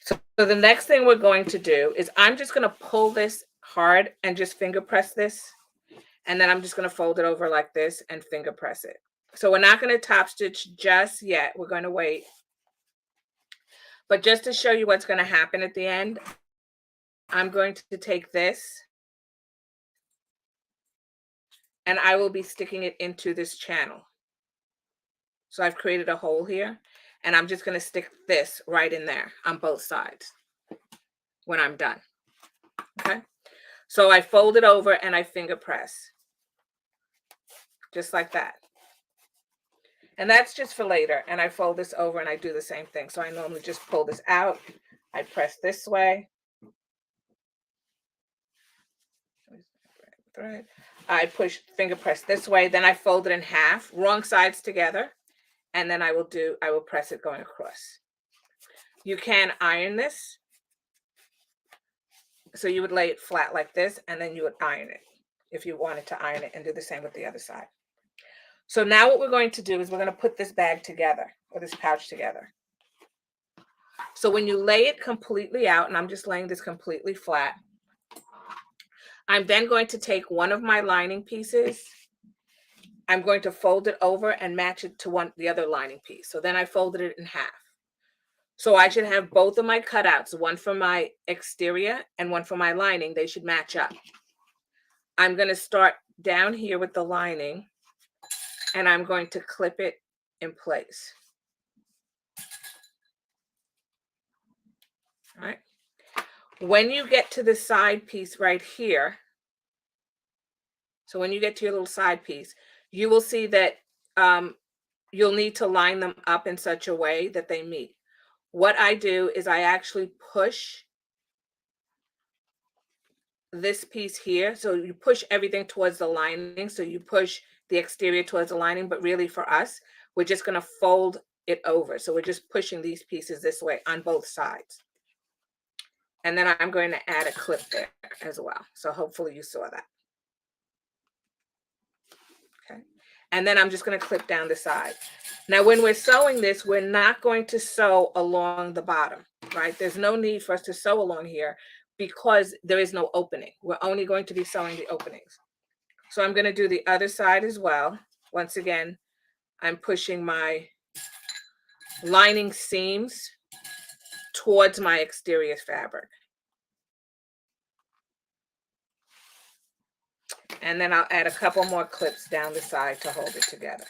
Speaker 1: So the next thing we're going to do is I'm just going to pull this hard and just finger press this. And then I'm just going to fold it over like this and finger press it. So we're not going to top stitch just yet. We're going to wait. But just to show you what's going to happen at the end, I'm going to take this and I will be sticking it into this channel. So I've created a hole here and I'm just going to stick this right in there on both sides when I'm done. Okay. So I fold it over and I finger press just like that. And that's just for later. And I fold this over and I do the same thing. So I normally just pull this out. I press this way. Thread. I finger press this way. Then I fold it in half, wrong sides together. And then I will press it going across. You can iron this. So you would lay it flat like this, and then you would iron it if you wanted to iron it, and do the same with the other side. So now what we're going to do is we're going to put this bag together, or this pouch together. So when you lay it completely out, and I'm just laying this completely flat, I'm then going to take one of my lining pieces. I'm going to fold it over and match it to the other lining piece. So then I folded it in half. So I should have both of my cutouts, one for my exterior and one for my lining. They should match up. I'm going to start down here with the lining, and I'm going to clip it in place. All right. When you get to the side piece right here, so when you get to your little side piece, you will see that you'll need to line them up in such a way that they meet. What I do is I actually push this piece here. So you push everything towards the lining. So you push the exterior towards the lining, but really for us, we're just going to fold it over. So we're just pushing these pieces this way on both sides. And then I'm going to add a clip there as well. So hopefully you saw that. Okay. And then I'm just going to clip down the side. Now, when we're sewing this, we're not going to sew along the bottom, right? There's no need for us to sew along here because there is no opening. We're only going to be sewing the openings. So I'm going to do the other side as well. Once again, I'm pushing my lining seams towards my exterior fabric. And then I'll add a couple more clips down the side to hold it together.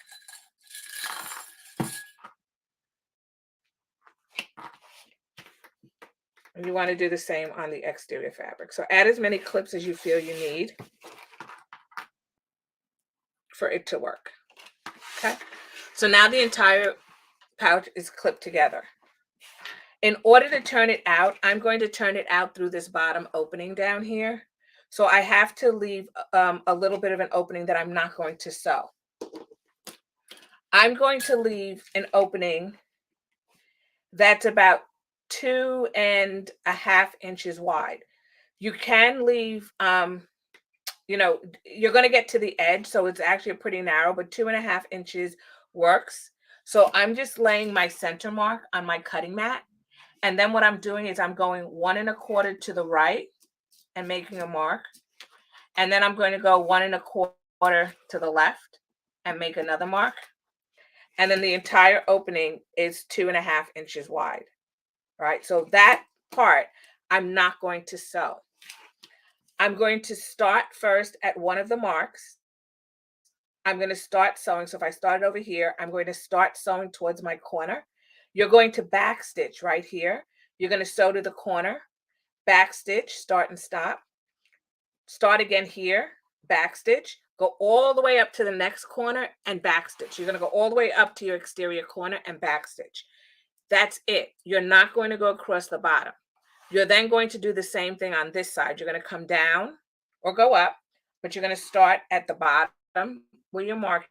Speaker 1: And you want to do the same on the exterior fabric. So add as many clips as you feel you need for it to work. Okay. So now the entire pouch is clipped together. In order to turn it out, I'm going to turn it out through this bottom opening down here. So I have to leave a little bit of an opening that I'm not going to sew. I'm going to leave an opening that's about 2.5 inches wide. You can leave, you know, you're going to get to the edge, so it's actually pretty narrow, but 2.5 inches works. So I'm just laying my center mark on my cutting mat. And then what I'm doing is I'm going 1 1/4 to the right and making a mark. And then I'm going to go 1 1/4 to the left and make another mark. And then the entire opening is 2.5 inches wide, right? So that part, I'm not going to sew. I'm going to start first at one of the marks. I'm going to start sewing. So if I started over here, I'm going to start sewing towards my corner. You're going to back stitch right here. You're going to sew to the corner, back stitch, start and stop. Start again here, back stitch, go all the way up to the next corner and back stitch. You're going to go all the way up to your exterior corner and back stitch. That's it. You're not going to go across the bottom. You're then going to do the same thing on this side. You're going to come down or go up, but you're going to start at the bottom where your mark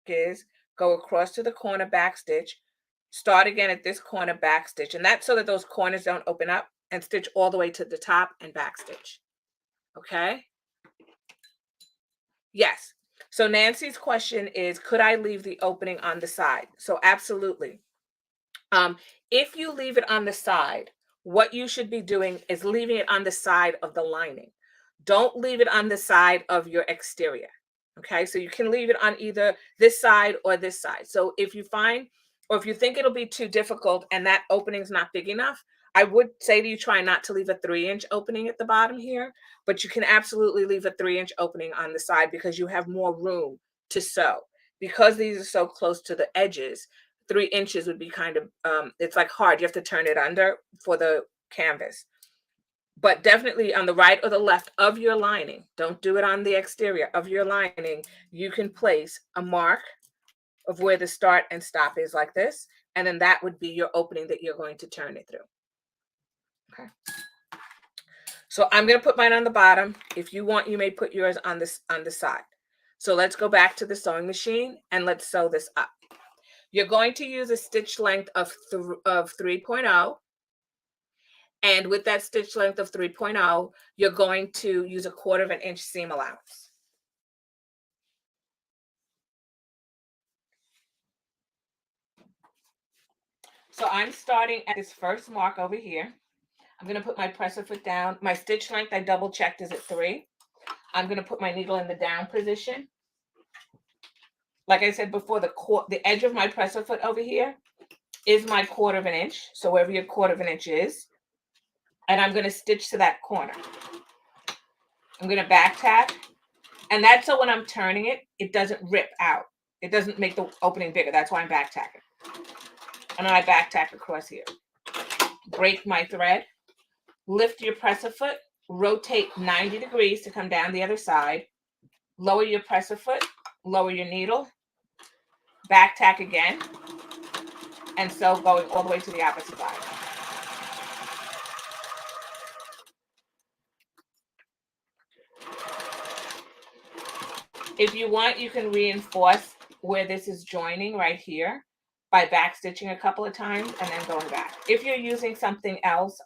Speaker 1: is, go across to the corner, back stitch, start again at this corner, back stitch. And that's so that those corners don't open up, and stitch all the way to the top and back stitch. Okay? Yes. So Nancy's question is, could I leave the opening on the side? So absolutely. If you leave it on the side, what you should be doing is leaving it on the side of the lining. Don't leave it on the side of your exterior. Okay, so you can leave it on either this side or this side. So if you find, or if you think it'll be too difficult and that opening's not big enough, I would say to you, try not to leave a 3-inch opening at the bottom here, but you can absolutely leave a 3-inch opening on the side because you have more room to sew. Because these are so close to the edges, 3 inches would be kind of, it's like hard. You have to turn it under for the canvas. But definitely on the right or the left of your lining, don't do it on the exterior of your lining, you can place a mark of where the start and stop is like this. And then that would be your opening that you're going to turn it through. Okay. So I'm going to put mine on the bottom. If you want, you may put yours on the side. So let's go back to the sewing machine and let's sew this up. You're going to use a stitch length of 3.0. And with that stitch length of 3.0, you're going to use 1/4 inch seam allowance. So I'm starting at this first mark over here. I'm going to put my presser foot down. My stitch length, I double checked, is at 3. I'm going to put my needle in the down position. Like I said before, the edge of my presser foot over here is my 1/4 inch. So wherever your 1/4 inch is, and I'm going to stitch to that corner. I'm going to back tack, and that's so when I'm turning it, it doesn't rip out. It doesn't make the opening bigger. That's why I'm back tacking. And then I back tack across here. Break my thread, lift your presser foot, rotate 90 degrees to come down the other side, lower your presser foot, lower your needle, back tack again, and sew going all the way to the opposite side. If you want, you can reinforce where this is joining right here by back stitching a couple of times and then going back. If you're using something else,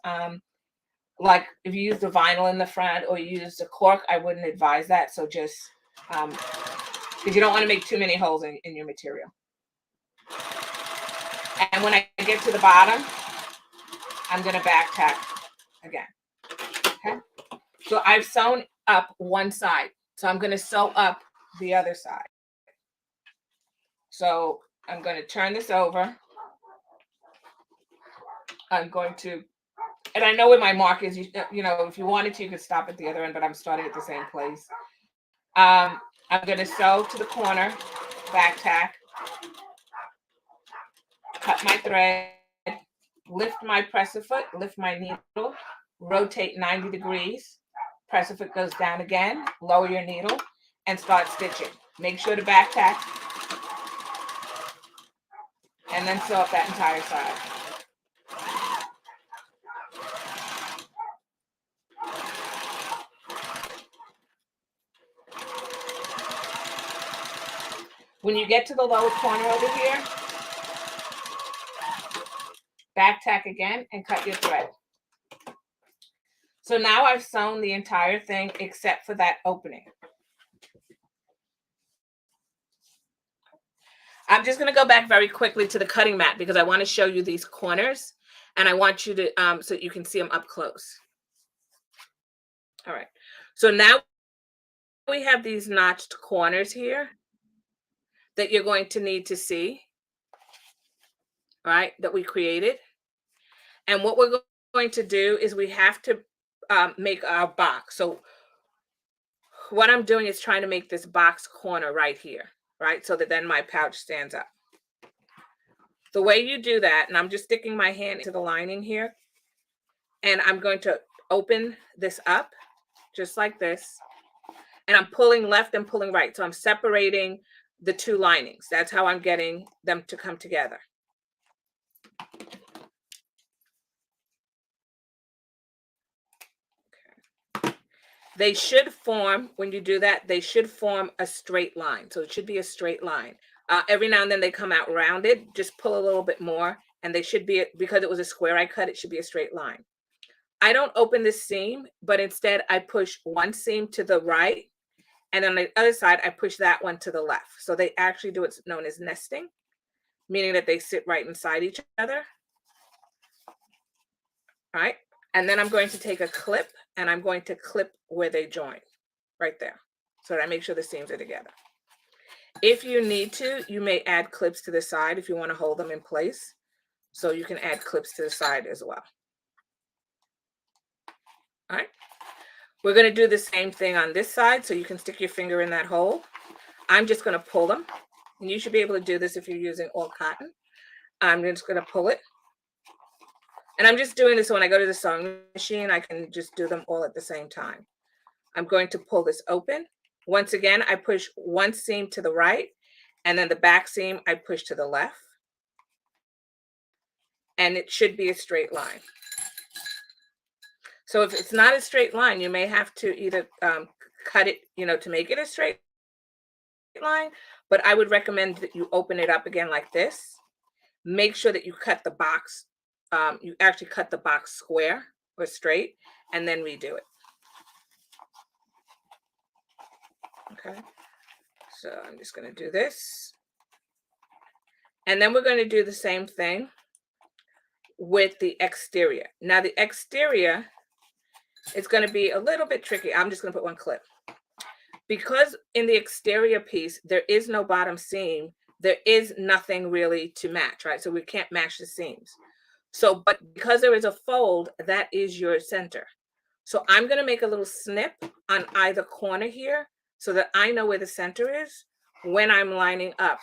Speaker 1: like if you use the vinyl in the front or you use the cork, I wouldn't advise that. So just because you don't want to make too many holes in your material. And when I get to the bottom, I'm going to back tack again. Okay. So I've sewn up one side. So I'm going to sew up the other side. So I'm going to turn this over. I'm going to, and I know where my mark is, you know, if you wanted to, you could stop at the other end, but I'm starting at the same place. I'm going to sew to the corner, back tack, cut my thread, lift my presser foot, lift my needle, rotate 90 degrees, presser foot goes down again, lower your needle, and start stitching. Make sure to back tack, and then sew up that entire side. When you get to the lower corner over here, back tack again and cut your thread. So now I've sewn the entire thing except for that opening. I'm just going to go back very quickly to the cutting mat because I want to show you these corners and I want you to, so you can see them up close. All right. So now we have these notched corners here that you're going to need to see, right, that we created. And what we're going to do is we have to make our box. So what I'm doing is trying to make this box corner right here, right? So that then my pouch stands up. The way you do that, and I'm just sticking my hand into the lining here, and I'm going to open this up just like this, and I'm pulling left and pulling right. So I'm separating the two linings. That's how I'm getting them to come together. They should form, when you do that, they should form a straight line. So it should be a straight line. Every now and then they come out rounded. Just pull a little bit more, and they should be, because it was a square I cut, it should be a straight line. I don't open this seam, but instead I push one seam to the right, and on the other side, I push that one to the left. So they actually do what's known as nesting, meaning that they sit right inside each other. All right. And then I'm going to take a clip and I'm going to clip where they join right there so that I make sure the seams are together. If you need to, you may add clips to the side if you want to hold them in place. So you can add clips to the side as well. All right. We're going to do the same thing on this side. So you can stick your finger in that hole. I'm just going to pull them. And you should be able to do this if you're using all cotton. I'm just going to pull it. And I'm just doing this when I go to the sewing machine. I can just do them all at the same time. I'm going to pull this open. Once again, I push one seam to the right, and then the back seam I push to the left. And it should be a straight line. So if it's not a straight line, you may have to either cut it, to make it a straight line, but I would recommend that you open it up again like this. Make sure that you cut the box. You actually cut the box square or straight, and then redo it. Okay, so I'm just going to do this. And then we're going to do the same thing with the exterior. Now the exterior is going to be a little bit tricky. I'm just going to put one clip. Because in the exterior piece, there is no bottom seam. There is nothing really to match, right? So we can't match the seams. So, but because there is a fold, that is your center. So I'm going to make a little snip on either corner here so that I know where the center is when I'm lining up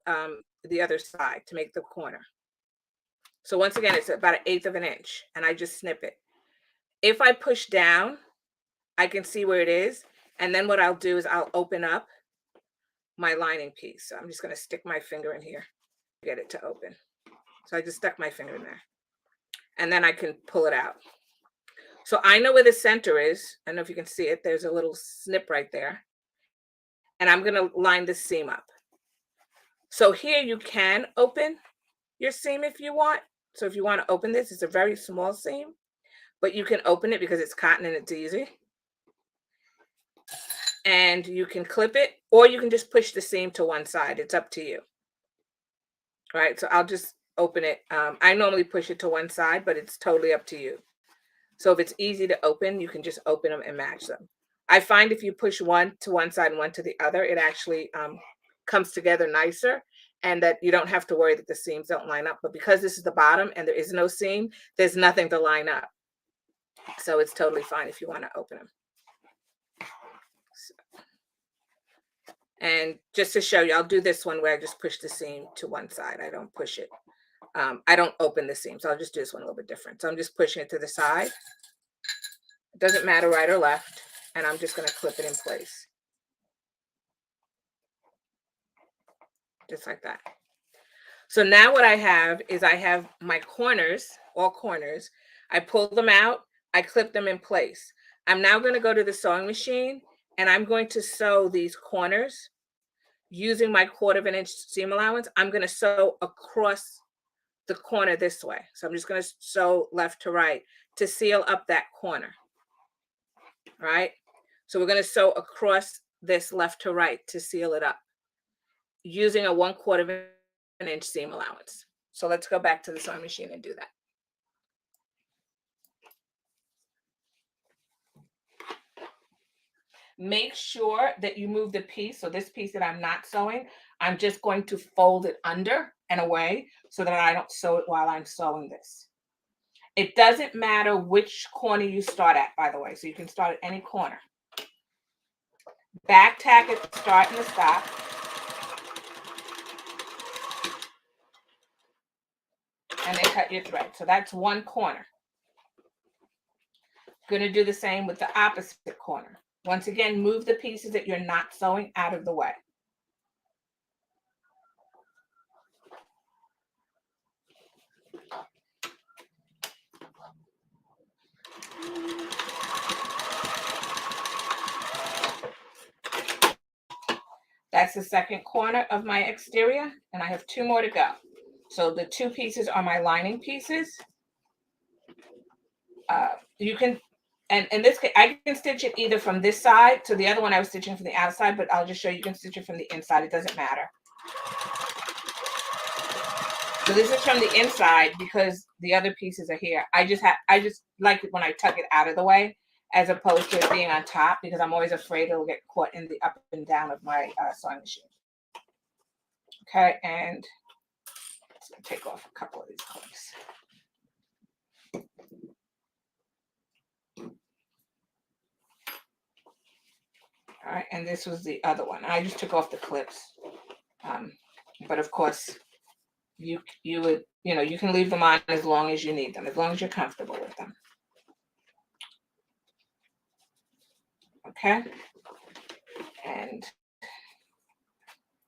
Speaker 1: the other side to make the corner. So once again, it's about 1/8 of an inch, and I just snip it. If I push down, I can see where it is. And then what I'll do is I'll open up my lining piece. So I'm just going to stick my finger in here, get it to open. So I just stuck my finger in there. And then I can pull it out. So I know where the center is. I don't know if you can see it. There's a little snip right there. And I'm going to line this seam up. So here you can open your seam if you want. So if you want to open this, it's a very small seam, but you can open it because it's cotton and it's easy. And you can clip it, or you can just push the seam to one side. It's up to you. All right, so I'll just open it. I normally push it to one side, but it's totally up to you. So if it's easy to open, you can just open them and match them. I find if you push one to one side and one to the other, it actually comes together nicer, and that you don't have to worry that the seams don't line up. But because this is the bottom and there is no seam, there's nothing to line up. So it's totally fine if you want to open them. And just to show you, I'll do this one where I just push the seam to one side. I don't push it. I don't open the seam. So I'll just do this one a little bit different. So I'm just pushing it to the side. It doesn't matter right or left. And I'm just going to clip it in place. Just like that. So now what I have is I have my corners, all corners. I pull them out. I clip them in place. I'm now going to go to the sewing machine, and I'm going to sew these corners using my 1/4 inch seam allowance. I'm going to sew across the corner this way. So I'm just going to sew left to right to seal up that corner. All right. So we're going to sew across this left to right to seal it up using a 1/4 inch seam allowance. So let's go back to the sewing machine and do that. Make sure that you move the piece. So this piece that I'm not sewing, I'm just going to fold it under and away so that I don't sew it while I'm sewing this. It doesn't matter which corner you start at, by the way. So you can start at any corner. Back tack at the start and the stop. And then cut your thread. So that's one corner. Going to do the same with the opposite corner. Once again, move the pieces that you're not sewing out of the way. That's the second corner of my exterior, and I have 2 more to go. So the 2 pieces are my lining pieces. You can, and in this case, I can stitch it either from this side. So the other one I was stitching from the outside, but I'll just show you can stitch it from the inside. It doesn't matter. So this is from the inside because the other pieces are here. I just like it when I tuck it out of the way as opposed to it being on top because I'm always afraid it'll get caught in the up and down of my sewing machine. Okay, and let's take off a couple of these clips. All right, and this was the other one. I just took off the clips, but of course, you would, you can leave them on as long as you need them, as long as you're comfortable with them. Okay, and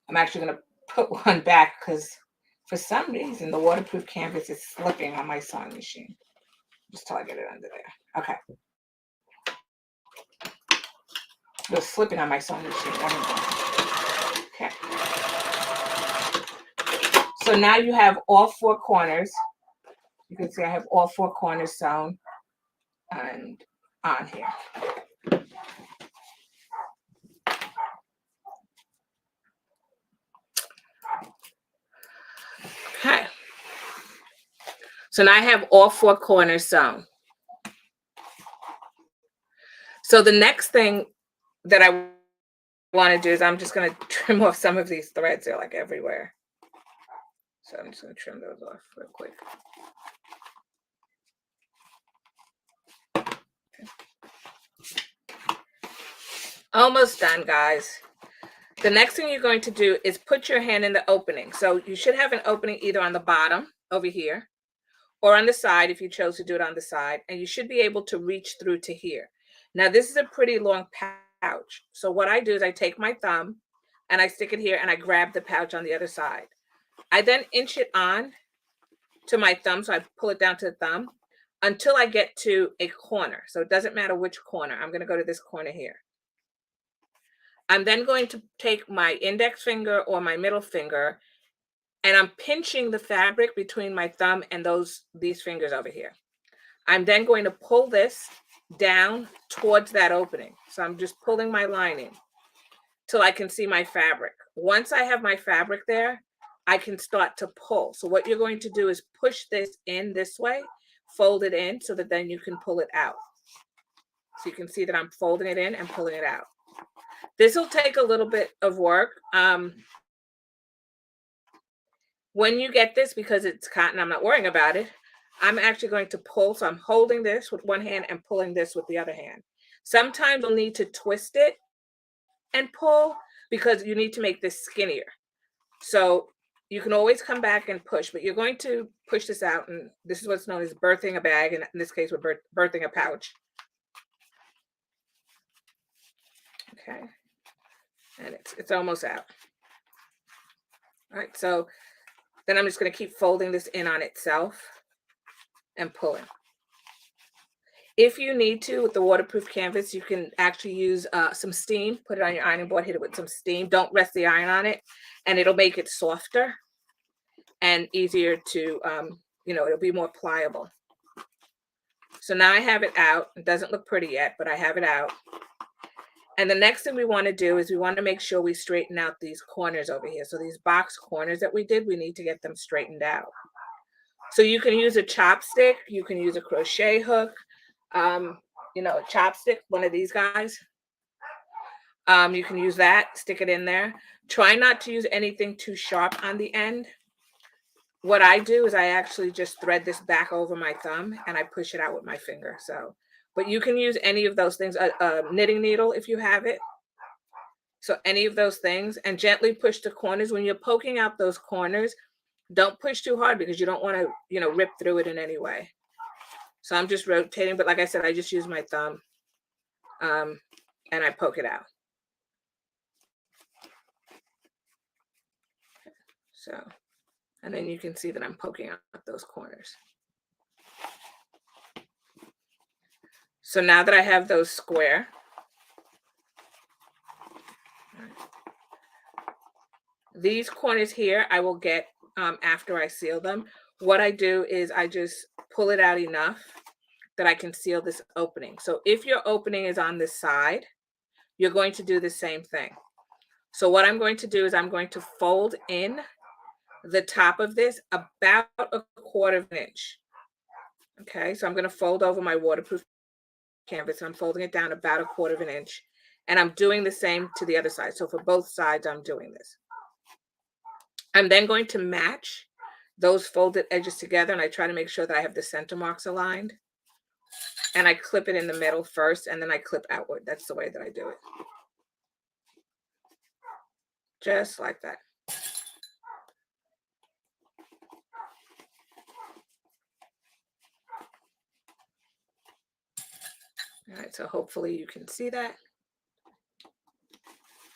Speaker 1: I'm actually going to put one back because for some reason the waterproof canvas is slipping on my sewing machine. Just till I get it under there. Okay. It was slipping on my sewing machine. Okay. So now you have all four corners. You can see I have all four corners sewn and on here. Okay. So now I have all four corners sewn. So the next thing that I want to do is I'm just going to trim off some of these threads. They're like everywhere. So I'm just going to trim those off real quick. Almost done, guys. The next thing you're going to do is put your hand in the opening. So you should have an opening either on the bottom over here or on the side if you chose to do it on the side. And you should be able to reach through to here. Now, this is a pretty long pouch. So what I do is I take my thumb and I stick it here and I grab the pouch on the other side. I then inch it on to my thumb. So I pull it down to the thumb until I get to a corner. So it doesn't matter which corner. I'm going to go to this corner here. I'm then going to take my index finger or my middle finger and I'm pinching the fabric between my thumb and these fingers over here. I'm then going to pull this down towards that opening. So I'm just pulling my lining till I can see my fabric. Once I have my fabric there, I can start to pull. So what you're going to do is push this in this way, fold it in so that then you can pull it out. So you can see that I'm folding it in and pulling it out. This will take a little bit of work. When you get this, because it's cotton, I'm not worrying about it. I'm actually going to pull. So I'm holding this with one hand and pulling this with the other hand. Sometimes you'll need to twist it and pull because you need to make this skinnier. So you can always come back and push, but you're going to push this out. And this is what's known as birthing a bag. And in this case, we're birthing a pouch. Okay. And it's almost out. All right. So then I'm just going to keep folding this in on itself and pulling. If you need to, with the waterproof canvas, you can actually use some steam. Put it on your ironing board, hit it with some steam. Don't rest the iron on it, and it'll make it softer and easier to, it'll be more pliable. So now I have it out. It doesn't look pretty yet, but I have it out. And the next thing we want to do is we want to make sure we straighten out these corners over here. So these box corners that we did, we need to get them straightened out. So you can use a chopstick. You can use a crochet hook. A chopstick, one of these guys. You can use that, stick it in there. Try not to use anything too sharp on the end. What I do is I actually just thread this back over my thumb and I push it out with my finger. But you can use any of those things, a knitting needle if you have it. So any of those things, and gently push the corners. When you're poking out those corners, don't push too hard because you don't want to, rip through it in any way. So I'm just rotating, but like I said, I just use my thumb and I poke it out. So, and then you can see that I'm poking out those corners. So now that I have those square, these corners here, I will get after I seal them. What I do is I just pull it out enough that I can seal this opening. So if your opening is on this side, you're going to do the same thing. So what I'm going to do is I'm going to fold in the top of this about a quarter of an inch. Okay, so I'm going to fold over my waterproof canvas. I'm folding it down about a quarter of an inch. And I'm doing the same to the other side. So for both sides, I'm doing this. I'm then going to match those folded edges together. And I try to make sure that I have the center marks aligned. And I clip it in the middle first, and then I clip outward. That's the way that I do it. Just like that. All right, so hopefully you can see that.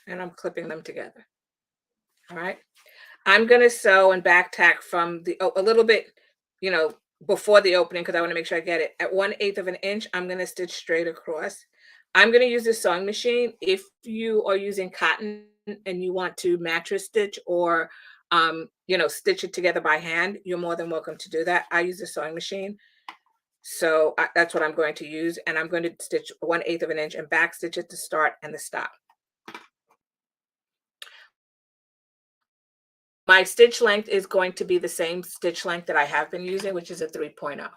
Speaker 1: And I'm clipping them together. All right. I'm going to sew and back tack from a little bit, before the opening, because I want to make sure I get it. At 1/8 of an inch, I'm going to stitch straight across. I'm going to use this sewing machine. If you are using cotton and you want to mattress stitch or, stitch it together by hand, you're more than welcome to do that. I use a sewing machine. So that's what I'm going to use. And I'm going to stitch 1/8 of an inch and back stitch at the start and the stop. My stitch length is going to be the same stitch length that I have been using, which is a 3.0.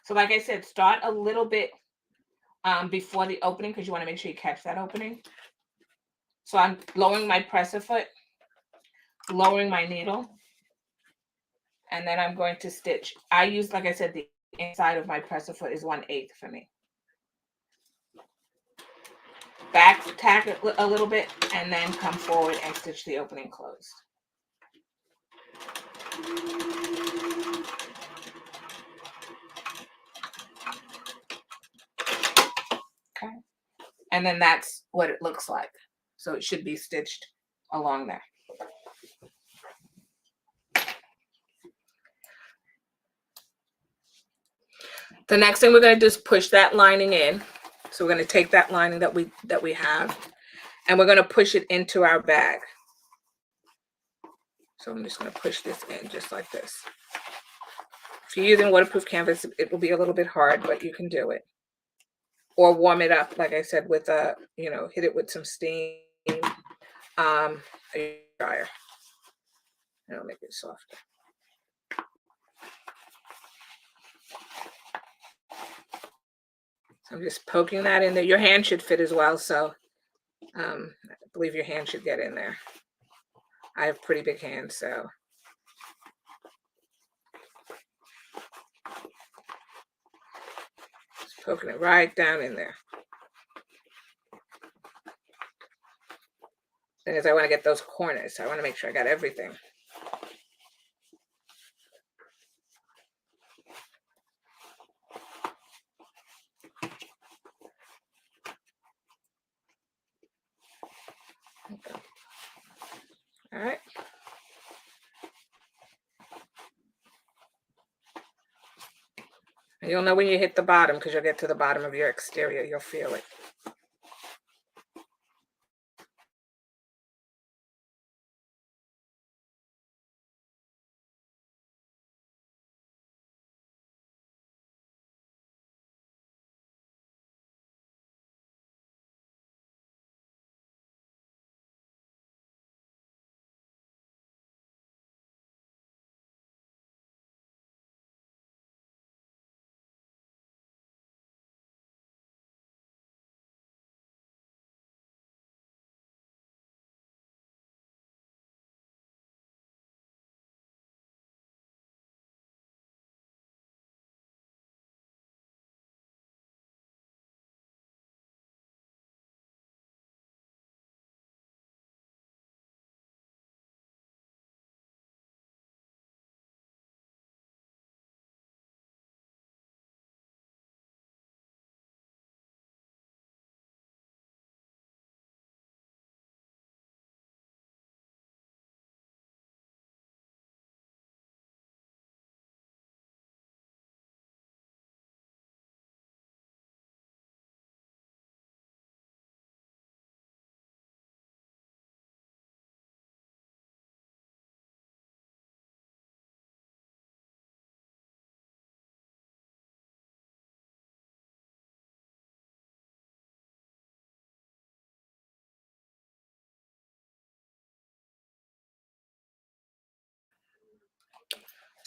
Speaker 1: So like I said, start a little bit before the opening because you want to make sure you catch that opening. So I'm lowering my presser foot, lowering my needle, and then I'm going to stitch. I use, like I said, the inside of my presser foot is 1/8 for me. Back tack a little bit and then come forward and stitch the opening closed. Okay. And then that's what it looks like. So it should be stitched along there. The next thing we're going to do is push that lining in. So we're going to take that lining that we have, and we're going to push it into our bag. So I'm just going to push this in just like this. If you're using waterproof canvas, it will be a little bit hard, but you can do it. Or warm it up, like I said, with hit it with some steam, a dryer. It'll make it softer. So I'm just poking that in there. Your hand should fit as well, so I believe your hand should get in there. I have pretty big hands, so. Just poking it right down in there. Thing is, I want to get those corners, so I want to make sure I got everything. Okay. All right. And you'll know when you hit the bottom because you'll get to the bottom of your exterior. You'll feel it.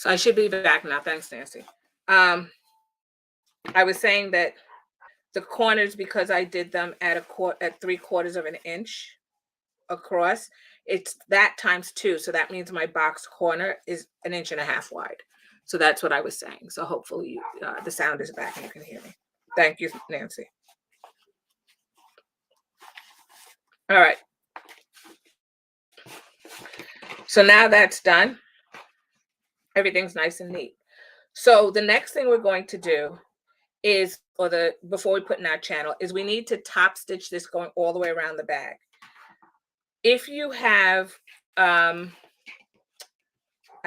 Speaker 1: So I should be back now. Thanks, Nancy. I was saying that the corners, because I did them at at 3/4 of an inch across, it's that times 2. So that means my box corner is 1.5 inches wide. So that's what I was saying. So hopefully the sound is back and you can hear me. Thank you, Nancy. All right. So now that's done. Everything's nice and neat. So the next thing we're going to do is, before we put in our channel, is we need to top stitch this going all the way around the bag. If you have, I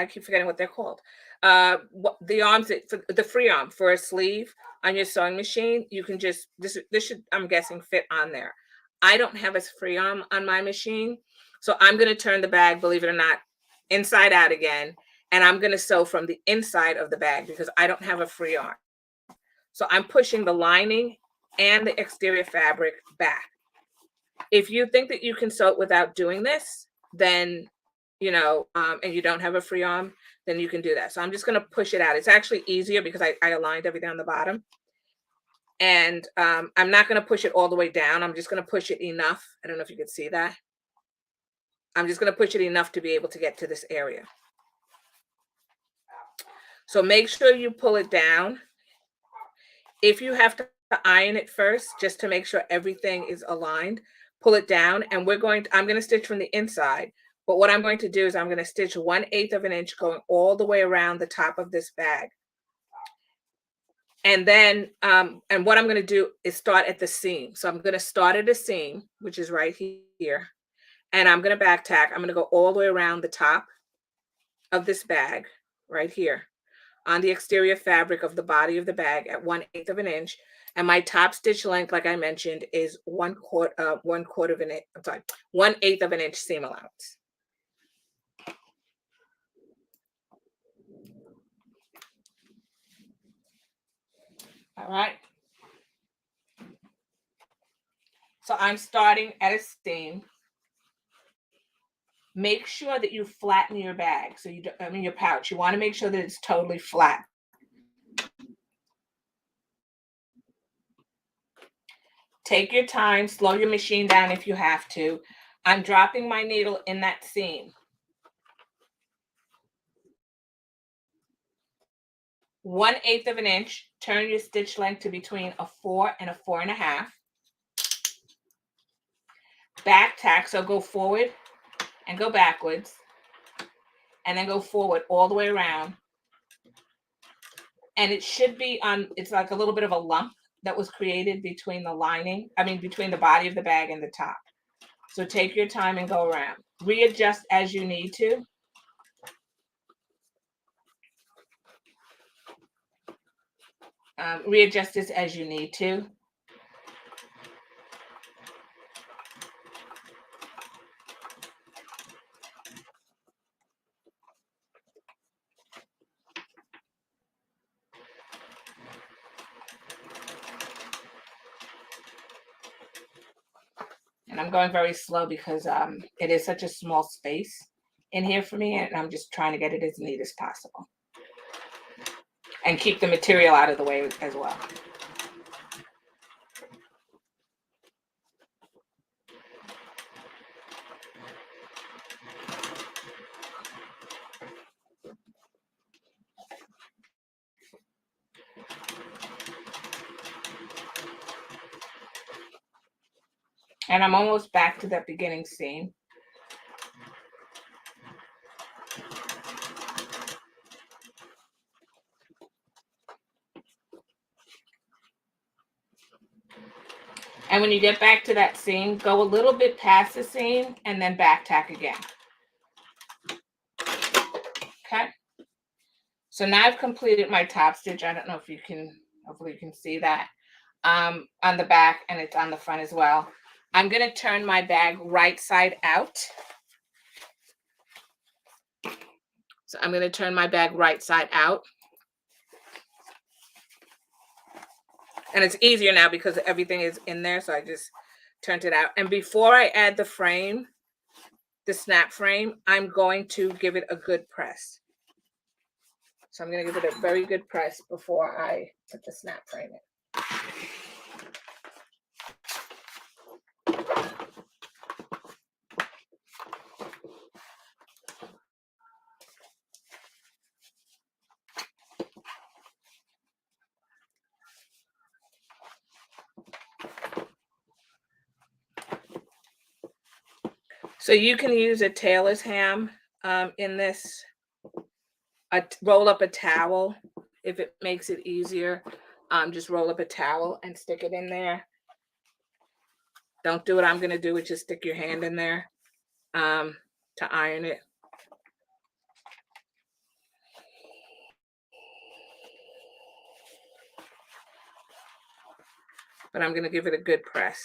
Speaker 1: keep forgetting what they're called. The arms, the free arm for a sleeve on your sewing machine, you can just, this should, I'm guessing, fit on there. I don't have a free arm on my machine. So I'm going to turn the bag, believe it or not, inside out again. And I'm going to sew from the inside of the bag because I don't have a free arm. So I'm pushing the lining and the exterior fabric back. If you think that you can sew it without doing this, then, and you don't have a free arm, then you can do that. So I'm just going to push it out. It's actually easier because I aligned everything on the bottom. And I'm not going to push it all the way down. I'm just going to push it enough. I don't know if you can see that. I'm just going to push it enough to be able to get to this area. So make sure you pull it down. If you have to iron it first, just to make sure everything is aligned, pull it down. And I'm going to stitch from the inside. But what I'm going to do is I'm going to stitch 1/8 of an inch going all the way around the top of this bag. And then, and what I'm going to do is start at the seam. So I'm going to start at a seam, which is right here. And I'm going to back tack. I'm going to go all the way around the top of this bag right here on the exterior fabric of the body of the bag at 1/8 of an inch. And my top stitch length, like I mentioned, is 1/4 of an inch. I'm sorry, 1/8 of an inch seam allowance. All right. So I'm starting at a seam. Make sure that you flatten your bag. So your pouch. You want to make sure that it's totally flat. Take your time, slow your machine down if you have to. I'm dropping my needle in that seam. 1/8 of an inch. Turn your stitch length to between a 4 and a 4.5. Back tack, so go forward and go backwards, and then go forward all the way around. And it should be it's like a little bit of a lump that was created between the lining, between the body of the bag and the top. So take your time and go around. Readjust as you need to. Readjust this as you need to. And I'm going very slow because it is such a small space in here for me, and I'm just trying to get it as neat as possible. And keep the material out of the way as well. And I'm almost back to that beginning seam. And when you get back to that seam, go a little bit past the seam and then back tack again. Okay. So now I've completed my top stitch. I don't know if you can, hopefully you can see that on the back, and it's on the front as well. I'm going to turn my bag right side out. So I'm going to turn my bag right side out. And it's easier now because everything is in there. So I just turned it out. And before I add the frame, the snap frame, I'm going to give it a good press. So I'm going to give it a very good press before I put the snap frame in. So you can use a tailor's ham in this. Roll up a towel if it makes it easier. Just roll up a towel and stick it in there. Don't do what I'm going to do, which is stick your hand in there to iron it. But I'm going to give it a good press.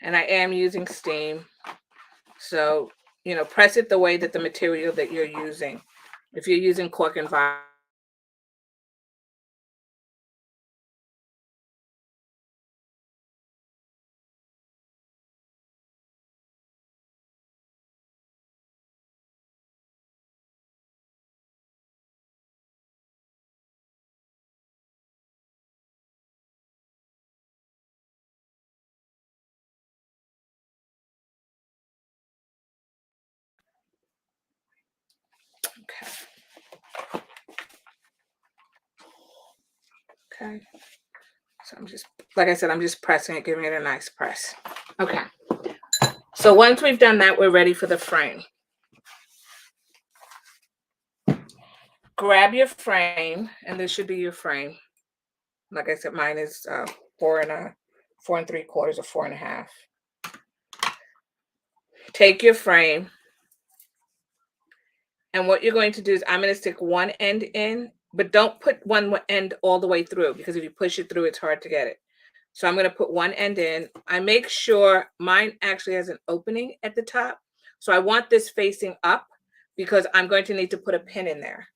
Speaker 1: And I am using steam. So, you know, press it the way that the material that you're using. If you're using cork and vinyl, okay. So I'm just, like I said, I'm just pressing it, giving it a nice press. Okay. So once we've done that, we're ready for the frame. Grab your frame, and this should be your frame. Like I said, mine is 4 3/4 or 4.5. Take your frame, and what you're going to do is I'm going to stick one end in, but don't put one end all the way through, because if you push it through, it's hard to get it. So I'm going to put one end in. I make sure mine actually has an opening at the top. So I want this facing up because I'm going to need to put a pin in there.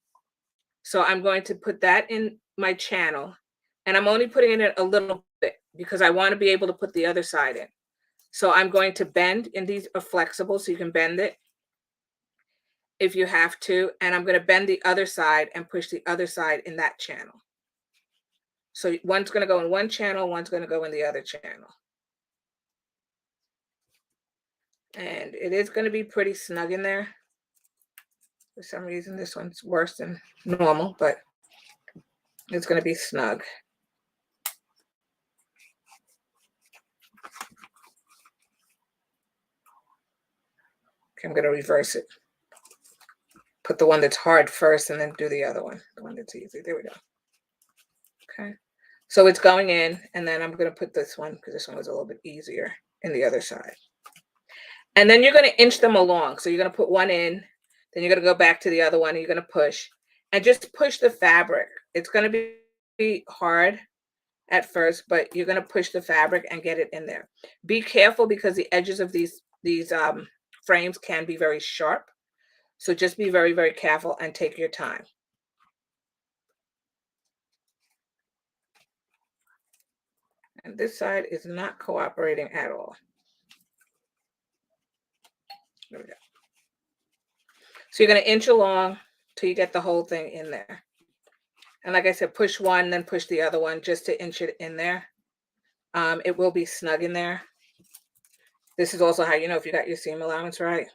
Speaker 1: So I'm going to put that in my channel, and I'm only putting it in a little bit because I want to be able to put the other side in. So I'm going to bend, and these are flexible, so you can bend it if you have to. And I'm going to bend the other side and push the other side in that channel. So one's going to go in one channel, one's going to go in the other channel. And it is going to be pretty snug in there. For some reason, this one's worse than normal, but it's going to be snug. Okay, I'm going to reverse it. Put the one that's hard first and then do the other one, the one that's easy. There we go. Okay. So it's going in, and then I'm going to put this one, because this one was a little bit easier, in the other side. And then you're going to inch them along. So you're going to put one in, then you're going to go back to the other one, and you're going to push. And just push the fabric. It's going to be hard at first, but you're going to push the fabric and get it in there. Be careful, because the edges of these frames can be very sharp. So just be very, very careful and take your time. And this side is not cooperating at all. There we go. So you're going to inch along till you get the whole thing in there. And like I said, push one, then push the other one just to inch it in there. It will be snug in there. This is also how you know if you got your seam allowance right.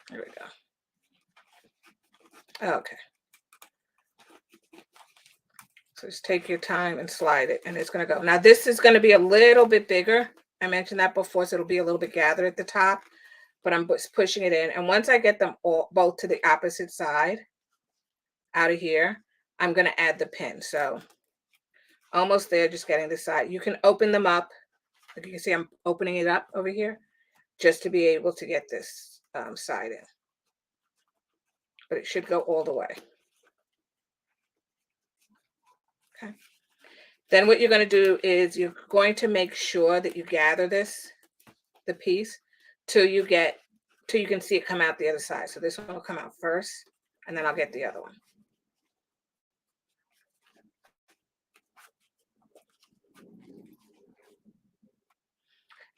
Speaker 1: There we go. Okay. So just take your time and slide it, and it's going to go. Now this is going to be a little bit bigger. I mentioned that before, so it'll be a little bit gathered at the top, but I'm just pushing it in. And once I get them all both to the opposite side out of here, I'm going to add the pin. So almost there, just getting this side. You can open them up. Like you can see, I'm opening it up over here just to be able to get this side in. But it should go all the way. Okay. Then what you're going to do is you're going to make sure that you gather the piece till you get till you can see it come out the other side. So this one will come out first, and then I'll get the other one.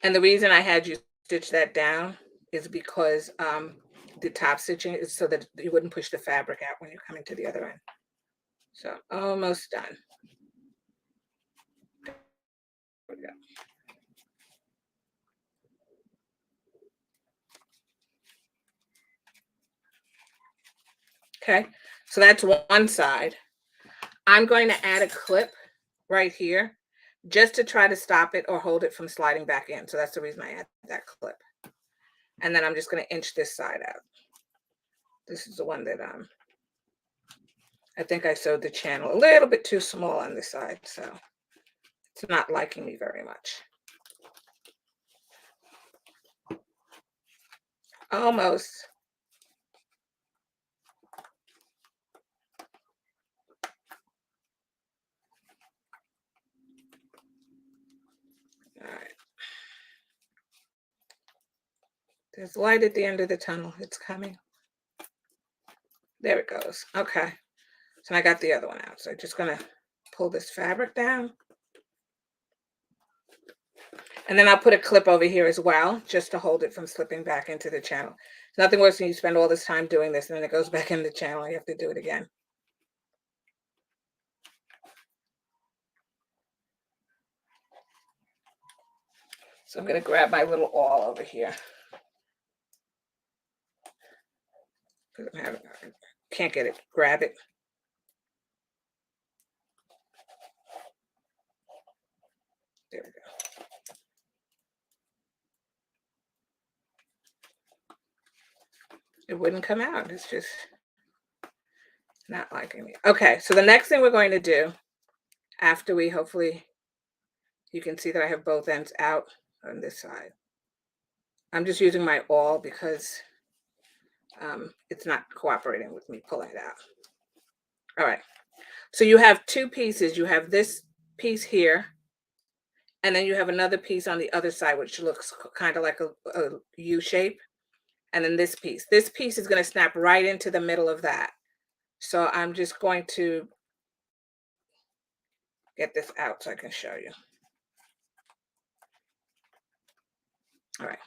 Speaker 1: And the reason I had you stitch that down is because the top stitching is so that you wouldn't push the fabric out when you're coming to the other end. So almost done. There we go. Okay, so that's one side. I'm going to add a clip right here just to try to stop it or hold it from sliding back in. So that's the reason I add that clip. And then I'm just going to inch this side out. This is the one that I think I sewed the channel a little bit too small on this side, so it's not liking me very much. Almost. All right. There's light at the end of the tunnel. It's coming. There it goes. Okay. So I got the other one out. So I'm just going to pull this fabric down. And then I'll put a clip over here as well, just to hold it from slipping back into the channel. It's nothing worse than you spend all this time doing this and then it goes back in the channel and you have to do it again. So I'm going to grab my little awl over here. I can't get it. Grab it. There we go. It wouldn't come out. It's just not liking me. Okay, so the next thing we're going to do after we hopefully, you can see that I have both ends out on this side. I'm just using my awl because it's not cooperating with me pulling it out. All right, so you have two pieces. You have this piece here, and then you have another piece on the other side, which looks kind of like a U shape. And then this piece is going to snap right into the middle of that. So I'm just going to get this out so I can show you. All right.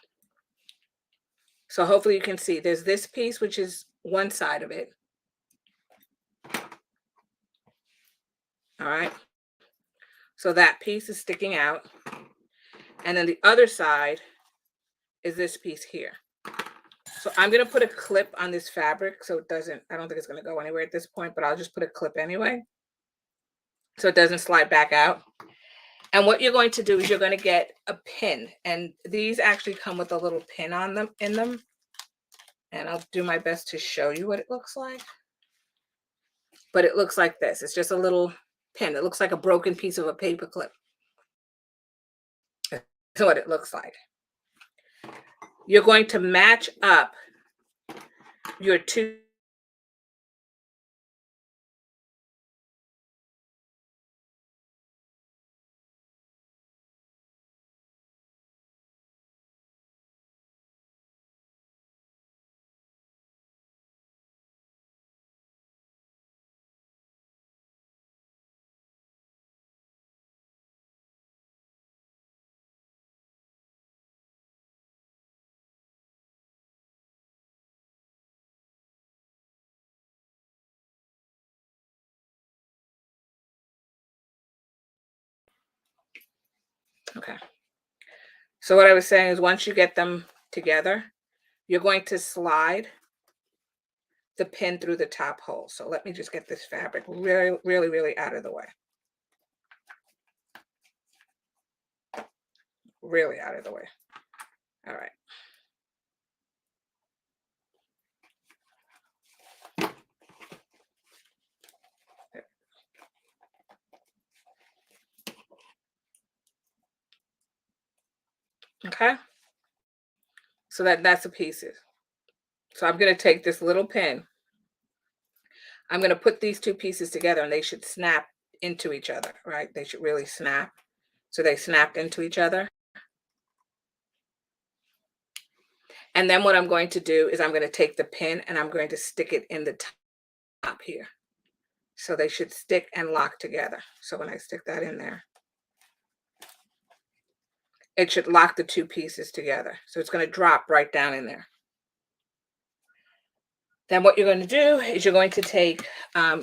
Speaker 1: So hopefully you can see there's this piece, which is one side of it. All right. So that piece is sticking out. And then the other side is this piece here. So I'm going to put a clip on this fabric so it doesn't, I don't think it's going to go anywhere at this point, but I'll just put a clip anyway so it doesn't slide back out. And what you're going to do is you're going to get a pin, and these actually come with a little pin on them, in them. And I'll do my best to show you what it looks like. But it looks like this. It's just a little pin. It looks like a broken piece of a paper clip. That's what it looks like. You're going to match up your two Okay. So what I was saying is once you get them together, you're going to slide the pin through the top hole. So let me just get this fabric really, really, really out of the way. Really out of the way. All right. Okay. So that's the pieces. So I'm going to take this little pin. I'm going to put these two pieces together and they should snap into each other, right? They should really snap. So they snapped into each other. And then what I'm going to do is I'm going to take the pin and I'm going to stick it in the top here. So they should stick and lock together. So when I stick that in there, it should lock the two pieces together. So it's going to drop right down in there. Then what you're going to do is you're going to take,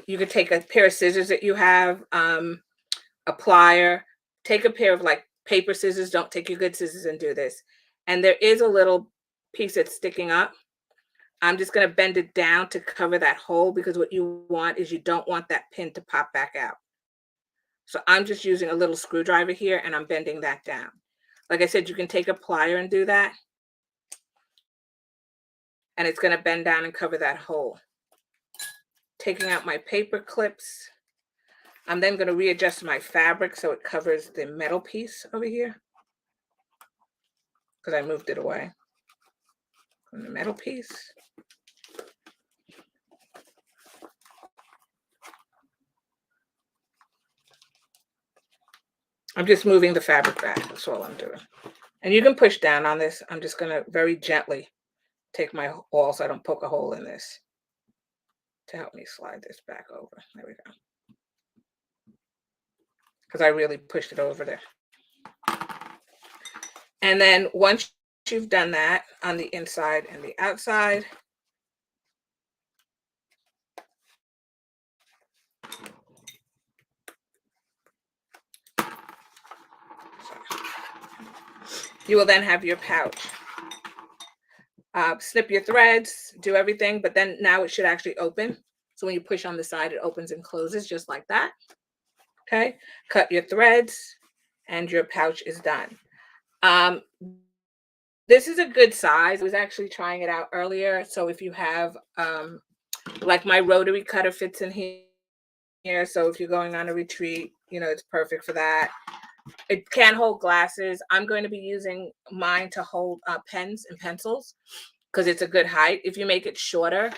Speaker 1: you could take a pair of scissors that you have, a plier, take a pair of like paper scissors. Don't take your good scissors and do this. And there is a little piece that's sticking up. I'm just going to bend it down to cover that hole, because what you want is you don't want that pin to pop back out. So I'm just using a little screwdriver here and I'm bending that down. Like I said, you can take a plier and do that. And it's going to bend down and cover that hole. Taking out my paper clips. I'm then going to readjust my fabric so it covers the metal piece over here, because I moved it away from the metal piece. I'm just moving the fabric back. That's all I'm doing. And you can push down on this. I'm just going to very gently take my awl so I don't poke a hole in this, to help me slide this back over. There we go. Because I really pushed it over there. And then once you've done that on the inside and the outside, you will then have your pouch. Snip your threads, do everything, but then now it should actually open. So when you push on the side, it opens and closes just like that. Okay, cut your threads and your pouch is done. This is a good size. I was actually trying it out earlier. So if you have, like my rotary cutter fits in here. So if you're going on a retreat, you know, it's perfect for that. It can hold glasses. I'm going to be using mine to hold pens and pencils, because it's a good height. If you make it shorter,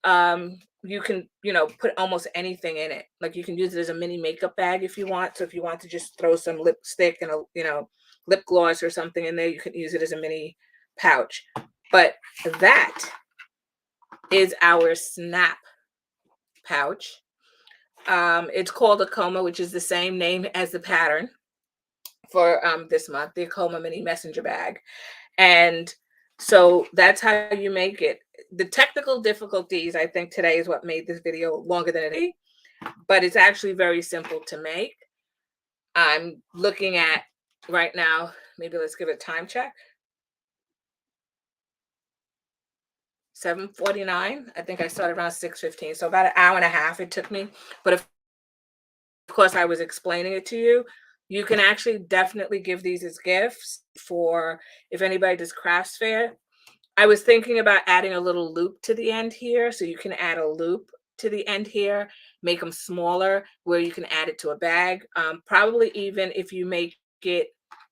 Speaker 1: you can, you know, put almost anything in it. Like you can use it as a mini makeup bag if you want. So if you want to just throw some lipstick and a, you know, lip gloss or something in there, you can use it as a mini pouch. But that is our snap pouch. It's called Akoma, which is the same name as the pattern for this month, the Akoma mini messenger bag. And so that's how you make it. The technical difficulties, I think today is what made this video longer than it is, but it's actually very simple to make. I'm looking at right now, maybe let's give it a time check. 7:49. I think I started around 6:15. So about an hour and a half it took me. But of course, I was explaining it to you. You can actually definitely give these as gifts for if anybody does crafts fair. I was thinking about adding a little loop to the end here. So you can add a loop to the end here, make them smaller where you can add it to a bag. Probably even if you make it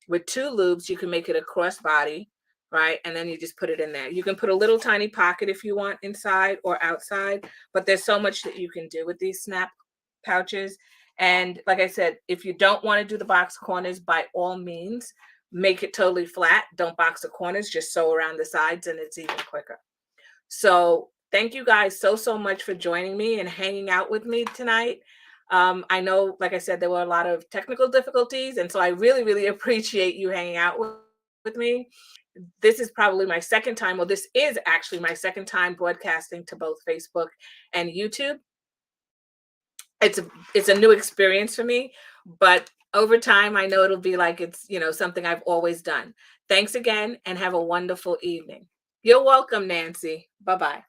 Speaker 1: with two loops, you can make it a crossbody, right? And then you just put it in there. You can put a little tiny pocket if you want inside or outside, but there's so much that you can do with these snap pouches. And like I said, if you don't want to do the box corners, by all means, make it totally flat. Don't box the corners, just sew around the sides and it's even quicker. So thank you guys so much for joining me and hanging out with me tonight. I know, like I said, there were a lot of technical difficulties. And so I really appreciate you hanging out with me. This is probably my second time. Well, this is actually my second time broadcasting to both Facebook and YouTube. It's a new experience for me, but over time, I know it'll be like it's, you know, something I've always done. Thanks again and have a wonderful evening. You're welcome, Nancy. Bye-bye.